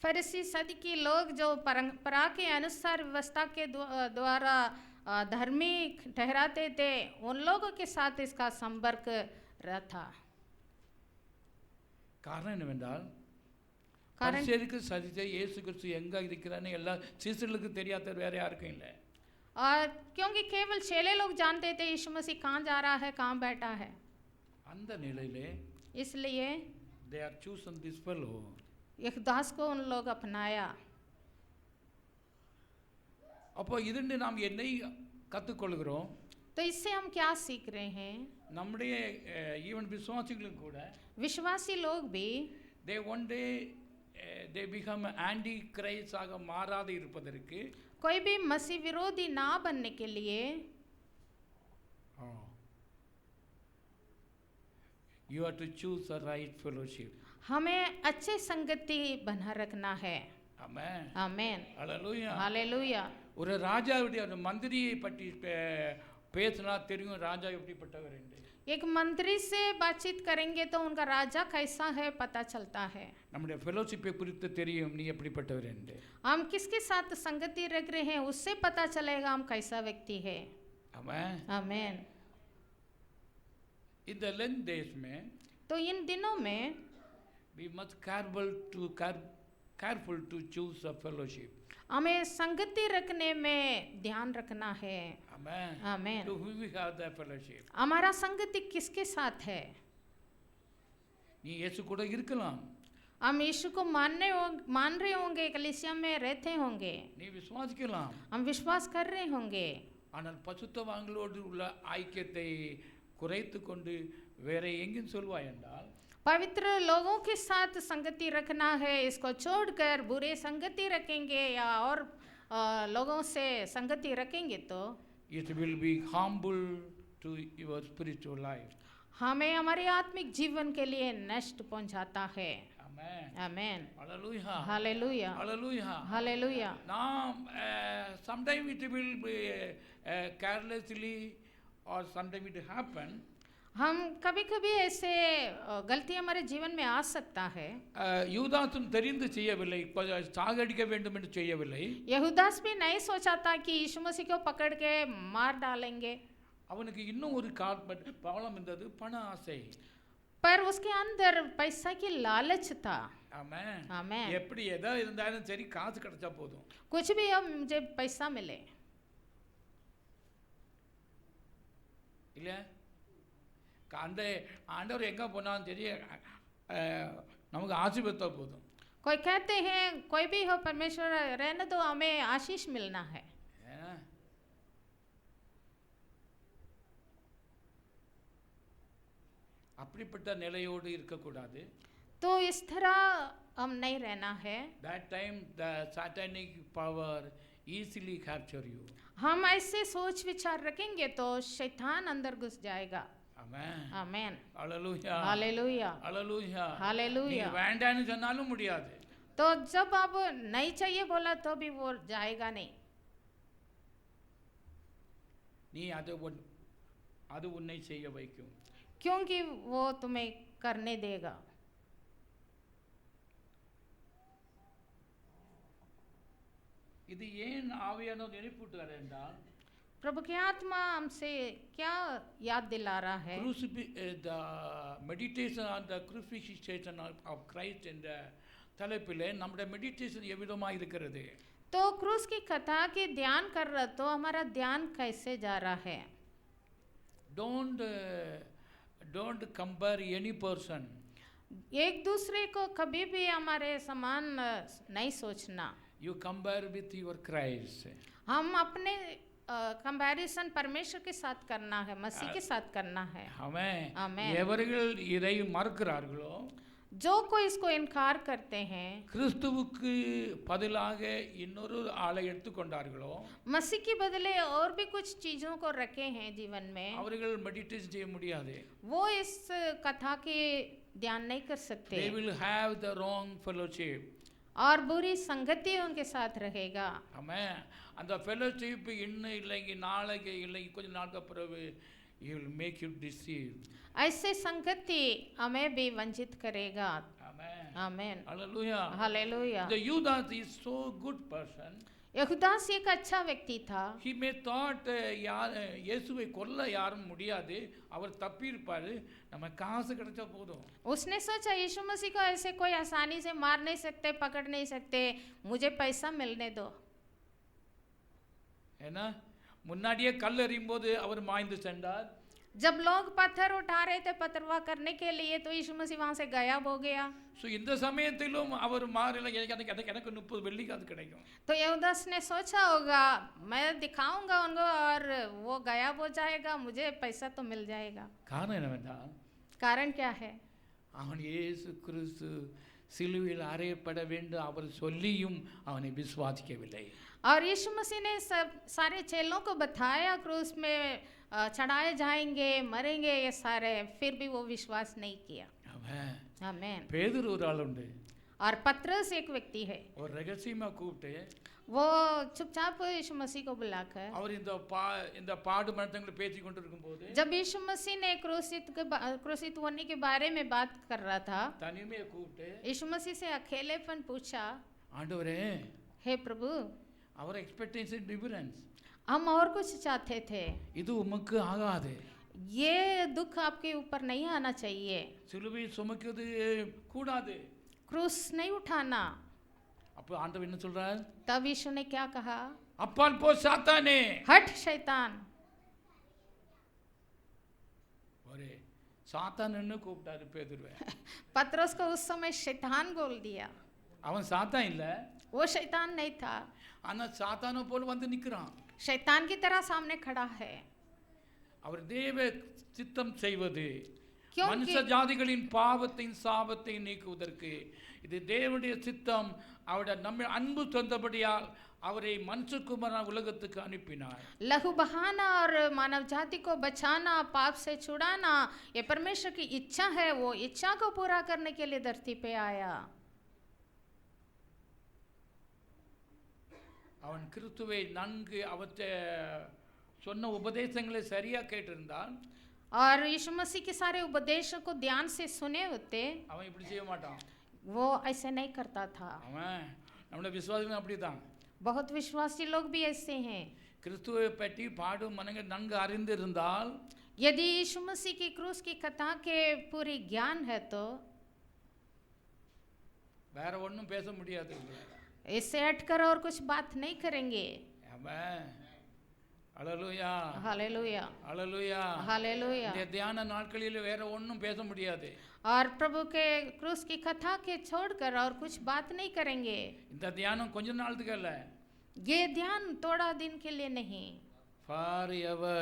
फरीसी सदुकी लोग जो परंपरा के अनुसार व्यवस्था के द्वारा धर्मी ठहराते थे, उन लोगों के साथ इसका संपर्क रहा था। காரணம் என்னவென்றால் कारण பரிசேயருக்கு சதிச்ச இயேசு கிறிஸ்து எங்க இருக்கிறான்னு எல்லா சீசர்களுக்கு தெரியாத வேற யாருக்கும் இல்லை. और क्योंकि केवल चेले लोग जानते थे यीशु मसीह कहाँ जा रहा है, कहाँ बैठा है, அந்த நிலையிலே इसलिए they are chosen this fellow. यहूदास को उन लोग अपनाया। அப்போ இதுண்டு நாம் என்னை கற்றுக்கொள்கிறோம். तो इससे हम क्या सीख रहे हैं? நம்முடைய ஈவன் விசுவாசிகளும் கூட विश्वासी लोग भी they one day they become anti Christ ஆக மாறாது இருப்பதற்கு कोई भी मसीह विरोधी ना बनने के लिए you have to choose the right fellowship. हमें अच्छे संगति बना रखना है। ஆமென். आमेन, ஹalleluya. हालेलुया। ஒரு ராஜாவுடைய ஒரு மந்திரியை பற்றி பேசினா தெரியும் ராஜா எப்படிப்பட்டவர் என்று. एक मंत्री से बातचीत करेंगे तो उनका राजा कैसा है पता चलता है। நம்முடைய ஃபெலோஷிப்பை குறித்து தெரியும் நீ எப்படிப்பட்டவர் என்று. हम किसके साथ संगति रख रहे हैं उससे पता चलेगा हम कैसा व्यक्ति है। ஆமென். आमेन। இந்த லென்த் டேஸ் में तो इन दिनों में we must careful to choose a fellowship. हमें संगति रखने में ध्यान रखना है। Amen. Amen. To who we have the fellowship. हमारा संगति किसके साथ है? நீ இயேசு கூட இருக்கலாம். हम यीशु को मान रहे होंगे, कलीसिया में रहते होंगे, நீ விசுவாசிக்கலாம். हम विश्वास कर रहे होंगे, ஆனால் பசுத்தவான்களோடு உள்ள ஐக்கியத்தை குறைத்து கொண்டு வேற எங்கேயும் சொல்வாய் என்றால் पवित्र लोगों के साथ संगति रखना है, इसको छोड़कर बुरे संगति रखेंगे या और लोगों से संगति रखेंगे तो it will be harmful to your spiritual life. हमें हमारे आत्मिक जीवन के लिए नष्ट पहुंचाता है। Amen. आमेन। Hallelujah. Hallelujah, Hallelujah. हालेलुया। நாம் sometime it will be carelessly or sometime it happen. हम कभी कभी ऐसे गलती हमारे जीवन में आ सकता है। யூதாசும் தெரிந்து செய்யவில்லை, சாகடிக்க வேண்டும் என்று செய்யவில்லை. यहूदास भी नहीं सोचा था कि यीशु मसीह को पकड़ के मार डालेंगे, அவனுக்கு இன்னும் ஒரு ப்ராப்ளம் இருந்தது, பண ஆசை. पर उसके अंदर पैसा की लालच था। ஆமென். आमेन। எப்படி ஏதோ இருந்தாலும் சரி காசு கிடைச்சா போதும். कुछ भी अब मुझे पैसा मिले, இல்ல அந்த ஆண்டவர் எங்க போனாலும் சரி நமக்கு ஆசீர்வாதத்தா போதும். कोई कहते हैं कोई भी हो परमेश्वर रहने दो, हमें आशीष मिलना है। அப்படிப்பட்ட நிலையோடு இருக்கக்கூடாது. तो इस तरह हम नहीं रहना है। That time the satanic power easily capture you. हम ऐसे सोच विचार रखेंगे तो शैतान अंदर घुस जाएगा। Amen. आमेन। Hallelujah. Hallelujah, Hallelujah. हालेलुया। நீ வேண்டான்னு சொன்னாலும் முடியாது. तो जब आप नहीं चाहिए बोला तो भी वो जाएगा नहीं। நீ அது உன்னை செய்ய வைக்கும். क्योंकि वो तुम्हें करने देगा। இது ஏன் ஆவியானவர் நினைப்பூட்டுகிறார் என்றால் प्रभु की आत्मा हमसे क्या याद दिला रहा है? the meditation on the crucifixion of Christ என்ற தலைப்பிலே நம்முடைய மெடிடேஷன் எவ்விதமாக இருக்கிறது? तो क्रूस की कथा की ध्यान कर रहा तो हमारा ध्यान कैसे जा रहा है? Don't compare any person. एक दूसरे को कभी भी हमारे समान नहीं सोचना। You compare with your Christ. हम अपने कंपैरिजन परमेश्वर के साथ करना है, मसीह के साथ करना है। हमें எவர்கள் இதை மறுக்கிறார்களோ, जो कोई इसको इनकार करते हैं, கிறிஸ்துவுக்கு பதிலாக இன்னொரு ஆளை எடுத்துக்கொண்டார்களோ, मसीह के बदले और भी कुछ चीजों को रखे हैं जीवन में, அவர்கள் மெடிடேட் செய்ய முடியாது. वो इस कथा के ध्यान नहीं कर सकते। They will have the wrong fellowship. और बुरी संगति उनके साथ रहेगा। हमें அந்த fellowship இன்னும் இல்லைங்க, நாளைக்கு இல்லைங்க, கொஞ்ச நாளுக்கு பிறகு he will make you deceive. ऐसे संगति हमें भी वंचित करेगा। Amen. Amen. Hallelujah. Hallelujah. The Judas is so good person. यहूदास एक अच्छा व्यक्ति था. He may thought யார் இயேசுவை கொல்ல யாரும் முடியாது, அவர் தப்பி இருப்பாரு, நம்ம காசு கிடைச்சா போதும். उसने सोचा यीशु मसीह को ऐसे कोई आसानी से मार नहीं सकते, पकड़ नहीं सकते, मुझे पैसा मिलने दो. ஏன்னா முன்னாடியே கல் எறியும்போது அவர் மாய்ந்து சென்றார். जब लोग पत्थर उठा रहे थे पथरवाह करने के लिए तो यीशु मसीह वहां से गायब हो गया. ஸோ இந்த சமயத்திலும் அவர் மாறல, எனக்கு 30 வெள்ளி காசு கிடைக்கும். तो यहूदास ने सोचा होगा मैं दिखाऊंगा उनको और वो गायब हो जाएगा, मुझे पैसा तो मिल जाएगा. காரணம் என்னவென்றால் कारण क्या है? அவன் இயேசு கிறிஸ்து சிலுவையில் அறையப்பட வேண்டும் அவர் சொல்லியும் அவனை விசுவாசிக்கவில்லை. और यीशु मसीह ने सब सारे चेलों को बताया क्रूस में चढ़ाए जाएंगे, मरेंगे ये सारे, फिर भी वो विश्वास नहीं किया. आमीन. பேதுரு ஒரு ஆள் உண்டு. और पतरस एक व्यक्ति है. ஒரு ரகசியமா கூப்பிட்டு वो चुपचाप यीशु मसीह को बुलाकर அவர் இந்த பாடு மரணங்களை பேசிக் கொண்டிருக்கும்போது जब यीशु मसीह ने क्रूसित होने के बारे में बात कर रहा था, தனிமையை கூப்பிட்டு यीशु मसीह से अकेलेपन पूछा, ஆண்டவரே, हे प्रभु, our expectation difference, हम और कुछ चाहते थे, இது உமக்கு ஆகாது, ये दुख आपके ऊपर नहीं आना चाहिए, சிலுவை சுமக்கிறது கூடாது, क्रूस नहीं उठाना. அப்ப ஆண்டவர் என்ன சொல்றார்? तब यीशु ने क्या कहा? அப்பால் போ சாத்தானே, हट शैतान. ஒரே சாத்தான்னு கூப்பிட்டாரு பேதுருவை. पतरस को उस समय शैतान बोल दिया. அவன் சாத்தான் இல்ல, वो शैतान नहीं था, ஆனா சாத்தான போல வந்து நிக்கிறான். शैतान की तरह सामने खड़ा है. அவர் தேவ சித்தம் செய்வது क्योंकि மனுஷ ஜாதிகளின் பாவத்தின் சாபத்தை நீக்குவதற்கு இது தேவனுடைய சித்தம். அவருடைய நம்ம அன்பு தந்தபடியால் அவரை மனுஷகுமாரன் உலகத்துக்கு அனுப்பினார். लहू बहाना और मानव जाति को बचाना, पाप से छुड़ाना, ये परमेश्वर की इच्छा है. वो इच्छा को पूरा करने के लिए धरती पे आया. அவன் கிறிஸ்துவை நன்கு அவற்றை சொன்ன உபதேசங்களை சரியா கேட்டிருந்தான், और यीशु मसीह के सारे उपदेशों को ध्यान से सुने होते, அவன் இப்படி செய்ய மாட்டான். वो ऐसे नहीं करता था. அவன் நம்முடைய விசுவாசமே அப்படிதான். बहुत विश्वासी लोग भी ऐसे हैं. கிறிஸ்துவை பற்றி பாடும் மனங்கள் நன்கு அறிந்திருந்தால், यदि यीशु मसीह की क्रूस की कथा के पूरी ज्ञान है तो வேற ஒன்றும் பேச முடியாது. इससे हटकर और कुछ बात नहीं करेंगे. ஆமென். அல்லேலூயா, हालेलुया, அல்லேலூயா. हालेलुया. இந்த தியான நாட்களில் வேற ஒன்றும் பேச முடியாது. और प्रभु के क्रूस की कथा के छोड़कर और कुछ बात नहीं करेंगे. இந்த தியானம் கொஞ்ச நாளுக்கு அல்ல, ये ध्यान थोड़ा दिन के लिए नहीं, forever.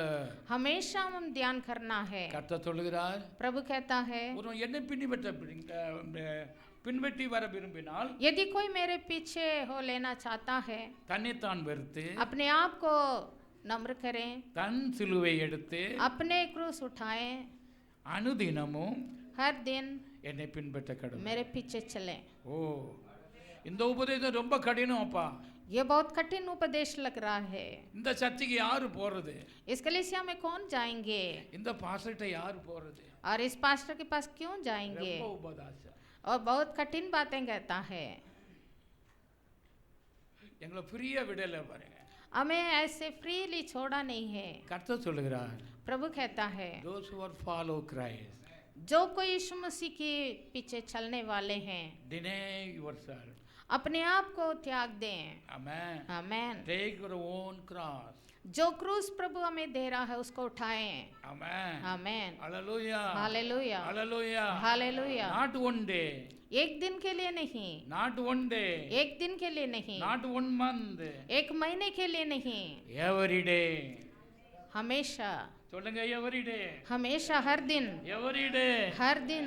हमेशा हम ध्यान करना है. கர்த்தர் சொல்கிறார், प्रभु कहता है, ஒருவன் என்னை பின்பற்றி வர விரும்பினால் यदि कोई मेरे पीछे हो लेना चाहता है, தன்னைத்தான் வெறுத்து अपने आप को नम्र करें, தன் சிலுவை எடுத்து अपने क्रूस उठाएं, அனுதினமும் हर दिन என்னை பின்பற்ற கடவுள். मेरे पीछे चलें. ஓ, இந்த உபதேசம் ரொம்ப கடினம் அப்பா. ये बहुत कठिन उपदेश लग रहा है. இந்த சர்ச்சுக்கு யாரு போறது? इस कलीसिया में कौन जाएंगे? இந்த பாஸ்டர்ட்ட யாரு போறது? और इस पास्टर के पास क्यों जाएंगे? ரொம்ப உபதேசம். और बहुत कठिन बातें कहता है. எங்களை ஃப்ரீயா விடல பாருங்க. हमें ऐसे फ्रीली छोड़ा नहीं है. கர்த்தர் சொல்கிறார், प्रभु कहता है, those who are follow Christ, जो कोई यीशु मसीह के पीछे चलने वाले हैं, deny yourself. अपने आप को त्याग दें. Amen. Amen. Take your own cross. जो क्रूस प्रभु हमें दे रहा है उसको उठाएं. Amen. Amen. Hallelujah. Hallelujah, Hallelujah. Hallelujah. Not one day. एक दिन के लिए नहीं, Not one day. एक दिन के लिए नहीं, Not 1 month. एक महीने के लिए नहीं, Every day. हमेशा, சொல்லுங்க, every day. हमेशा, हर दिन, Every day. हर दिन.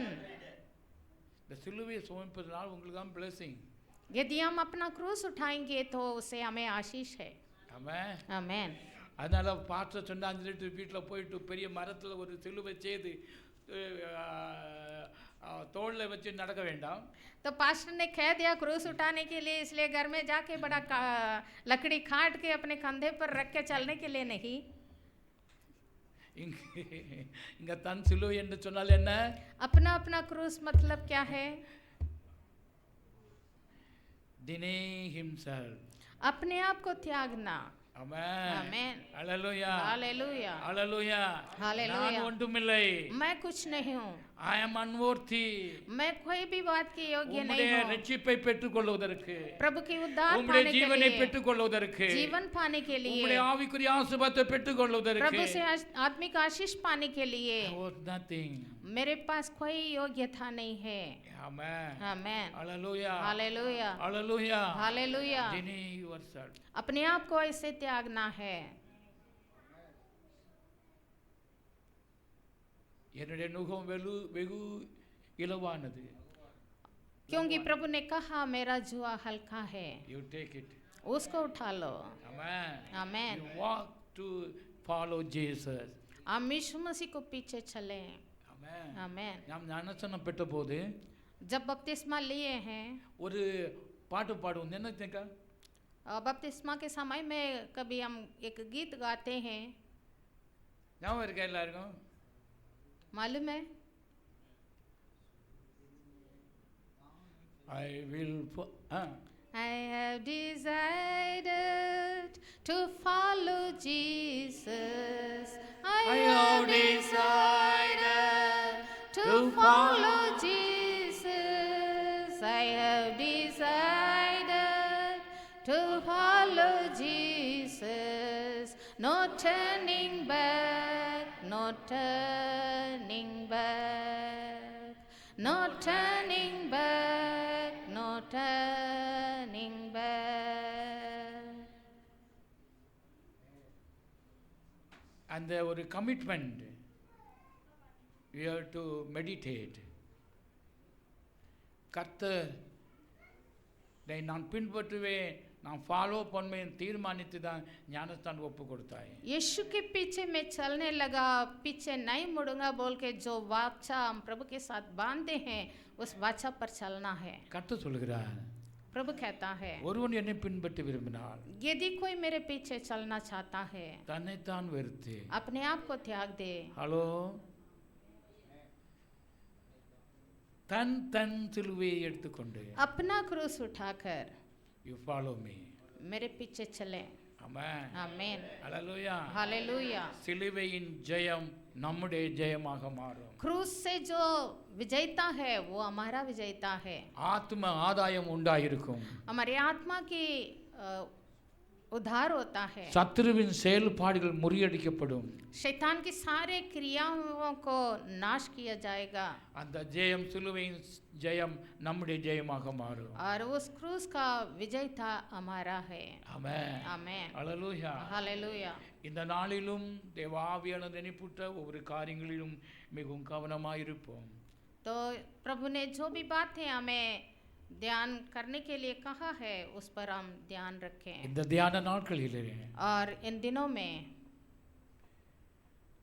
இந்த சிலுவையை சுமப்பதனால் உங்களுக்கு blessing. यदि हम अपना क्रूस उठाएंगे तो उससे हमें आशीष है. Amen. आमेन. அதனால பாஸ்டர் சொன்ன 5 லிட்டர் வீட்டில் போயிட்டு பெரிய மரத்தில் ஒரு சிலுவை செய்து தோளில் வச்சு நடக்க வேண்டாம். तो पास्टर ने कह दिया क्रूस उठाने के लिए, इसलिए घर में जाके बड़ा लकड़ी काट के अपने कंधे पर रख के चलने के लिए नहीं. இங்க தன் சிலுவை என்று சொன்னால் என்ன? अपना अपना क्रूस मतलब क्या है? Deny himself. अपने आप को त्यागना। Amen. Amen. Hallelujah. Hallelujah, Hallelujah. Hallelujah. நான் ஒன்றுமில்லை. मैं कुछ नहीं हूँ, I am unworthy. मैं कोई भी बात के योग्य नहीं உம்முடைய हूँ। ரட்சிப்பை பெற்றுக்கொள்வதற்கு, प्रभु की उद्धार உம்முடைய पाने के ஜீவனை लिए, பெற்றுக்கொள்வதற்கு, जीवन पाने के உம்முடைய लिए, ஆவிக்குரிய ஆசீர்வாதத்தை பெற்றுக்கொள்வதற்கு, प्रभु से आत्मिक आशीष पाने के लिए I was nothing. मेरे पास कोई योग्यता नहीं है। Amen. आमेन, Hallelujah. Hallelujah, Hallelujah. Hallelujah. Deny yourself. अपने आप को ऐसे त्यागना है। என்னுடைய நுகம் வெகு இலவானது. क्योंकि प्रभु ने कहा मेरा जुआ हल्का है, You take it. उसको उठा लो। Amen. Amen. You walk to follow Jesus. हम यीशु मसीह को पीछे चले। Amen. आमेन। நாம் ஞானஸ்நானம் பெற்ற போது जब बपतिस्मा लिए हैं, ஒரு பாட்டு பாடுவோம் என்ன தெரியுமா? बपतिस्मा के समय में कभी हम एक गीत गाते हैं, ஞாபகம் இருக்கா எல்லாருக்கும்? मालूम है? I will I have decided to follow Jesus. I have decided to follow Jesus. I have decided to follow Jesus. No turning back, no turning back, no turning back, no turning back. அந்த ஒரு commitment we have to meditate. கர்த்தர் நான் பின்பற்றுவேன், நான் follow பண்ணுவேன் தீர்மானித்து தான் ஞானஸ்தானம் ஒப்பு கொடுத்தாய். यीशु के पीछे मैं चलने लगा, पीछे नहीं मुड़ूंगा बोल के जो वाचा हम प्रभु के साथ बांधे हैं उस वाचा पर चलना है। கர்த்தர் சொல்கிறார், प्रभु कहता है ஒருவன் என்னை பின்பற்ற விரும்பினால் यदि कोई मेरे पीछे चलना चाहता है தன்னைத்தான் வெறுத்து, अपने आप को त्याग दे। ஹலோ, தன் தன் சிலுவையை எடுத்துக்கொண்டு अपना क्रूस उठाकर you follow me. मेरे पीछे चले। Amen. आमीन, Hallelujah. हालेलुया। சிலுவையின் ஜெயம் நம்முடைய ஜெயமாக மாறும். क्रूस से जो विजयता है वो हमारा विजयता है। ஆத்ம ஆதாயம் உண்டாயிருக்கும். हमारी आत्मा की उद्धार होता है। சத்துருவின் செயல்பாடுகள் முறியடிக்கப்படும். शैतान की सारे क्रियाओं को नाश किया जाएगा அந்த ஜெயம், சிலுவையின் ஜெயம் நம்முடைய ஜெயமாக மாறும். और उस क्रूस का विजयता हमारा है। ஆமென். आमीन, ஹல்லேலூயா. हालेलुया। இந்த நாளிலும் தேவ ஆவியானவர் நினைப்பூட்ட ஒவ்வொரு காரியங்களிலும் மிகவும் கவனமாயிருப்போம். तो प्रभु ने जो भी बातें हमें ध्यान करने के लिए कहा है उस पर हम ध्यान रखें। இந்த தியான நாட்களிலே और इन दिनों में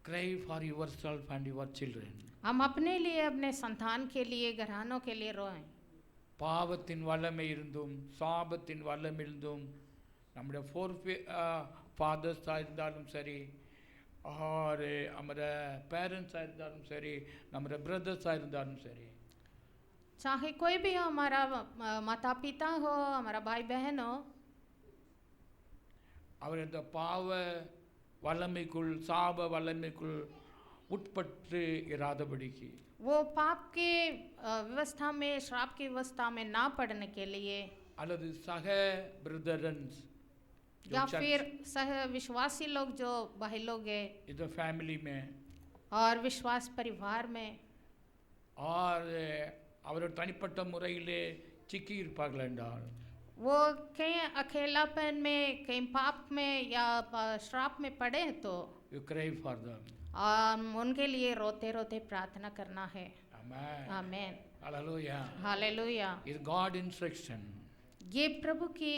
cry for yourself and your children. हम अपने लिए, अपने संतान के लिए, घरानों के लिए रोएं। பாவத்தின் வல்லமை இருந்தும் சாபத்தின் வல்லமை இருந்தும் நம்முடைய ஃபாதர்ஸாக இருந்தாலும் சரி, और हमारे पेरेंट्स இருந்தாலும் சரி, நம்முடைய பிரதர்ஸாக இருந்தாலும் சரி, चाहे कोई भी हो, हमारा माता पिता हो, हमारा भाई बहन हो, அவர் இந்த பாவ வல்லமைக்குள், சாப வல்லமைக்குள் உட்பட்டு இராதபடிக்கு वो पाप के व्यवस्था में, श्राप की व्यवस्था में ना पड़ने के लिए, அல்லது சக பிரதரன்ஸ் या फिर सह विश्वासी लोग जो भाई लोग हैं இந்த ஃபேமிலி में और विश्वास परिवार में, और அவரோட தனிப்பட்ட முறையிலே சிக்கி இருப்பார்கள் என்றால் वो कहीं अकेलापन में, कहीं पाप में या श्राप में पड़े तो you cry for them. उनके लिए रोते रोते प्रार्थना करना है। Amen. आमीन, Hallelujah. Hallelujah. Is God instruction. ये प्रभु की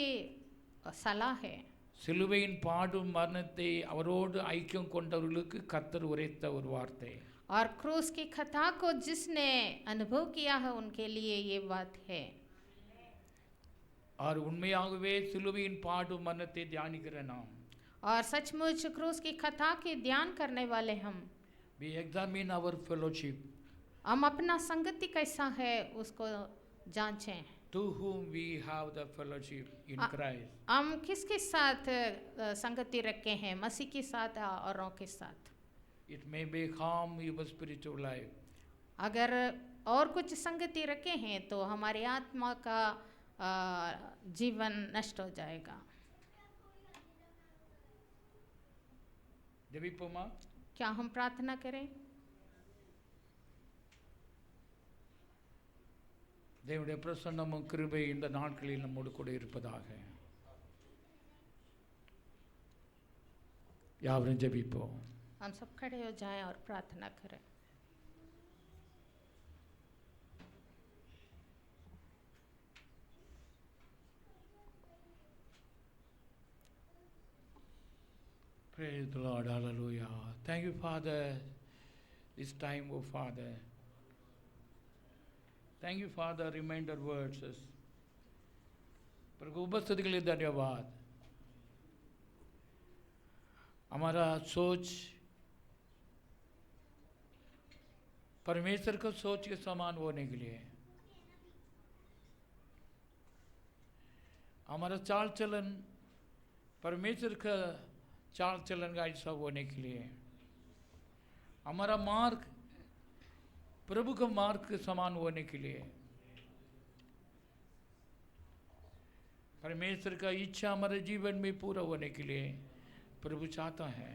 सलाह है। சிலுவையின் பாடும் மரணத்தை அவரோடு ஐக்கியம் கொண்டவர்களுக்கு கர்த்தர் உரைத்த ஒரு வார்த்தை. और क्रूस की कथा को जिसने अनुभव किया है उनके लिए ये बात है। और உண்மையாகவே சிலுவையின் பாடும் மரணத்தை தியானிக்கிற நாம், और सचमुच क्रूस की कथा के ध्यान करने वाले we examine our fellowship. हम अपना संगति कैसा है उसको जांचें। to whom we have the fellowship in Christ. हम किसके साथ संगति रखे हैं? मसीह के साथ औरों के साथ। It may be harm your spiritual life. अगर और कुछ संगति रखे हैं तो हमारी आत्मा का जीवन नष्ट हो जाएगा। देवी पुमा, क्या हम प्रार्थना करें? தேவனுடைய பிரசன்னமும் கிருபை இந்த நாட்களில் நம்மோடு கூட இருப்பதாக. யாவரும் ஜெபிப்போம். हम सब खड़े हो जाएं और प्रार्थना करें। Praise the Lord, hallelujah. Thank you, Father, this time, oh Father. Thank you, Father, reminder words. प्रभु उपस्थिति के लिए धन्यवाद। हमारा सोच परमेश्वर को सोच के समान होने के लिए, हमारा चाल चलन परमेश्वर का चाल चलन का ऐसा होने के लिए, हमारा मार्ग प्रभु का मार्ग के समान होने के लिए, परमेश्वर का इच्छा हमारे जीवन में पूरा होने के लिए प्रभु चाहता है।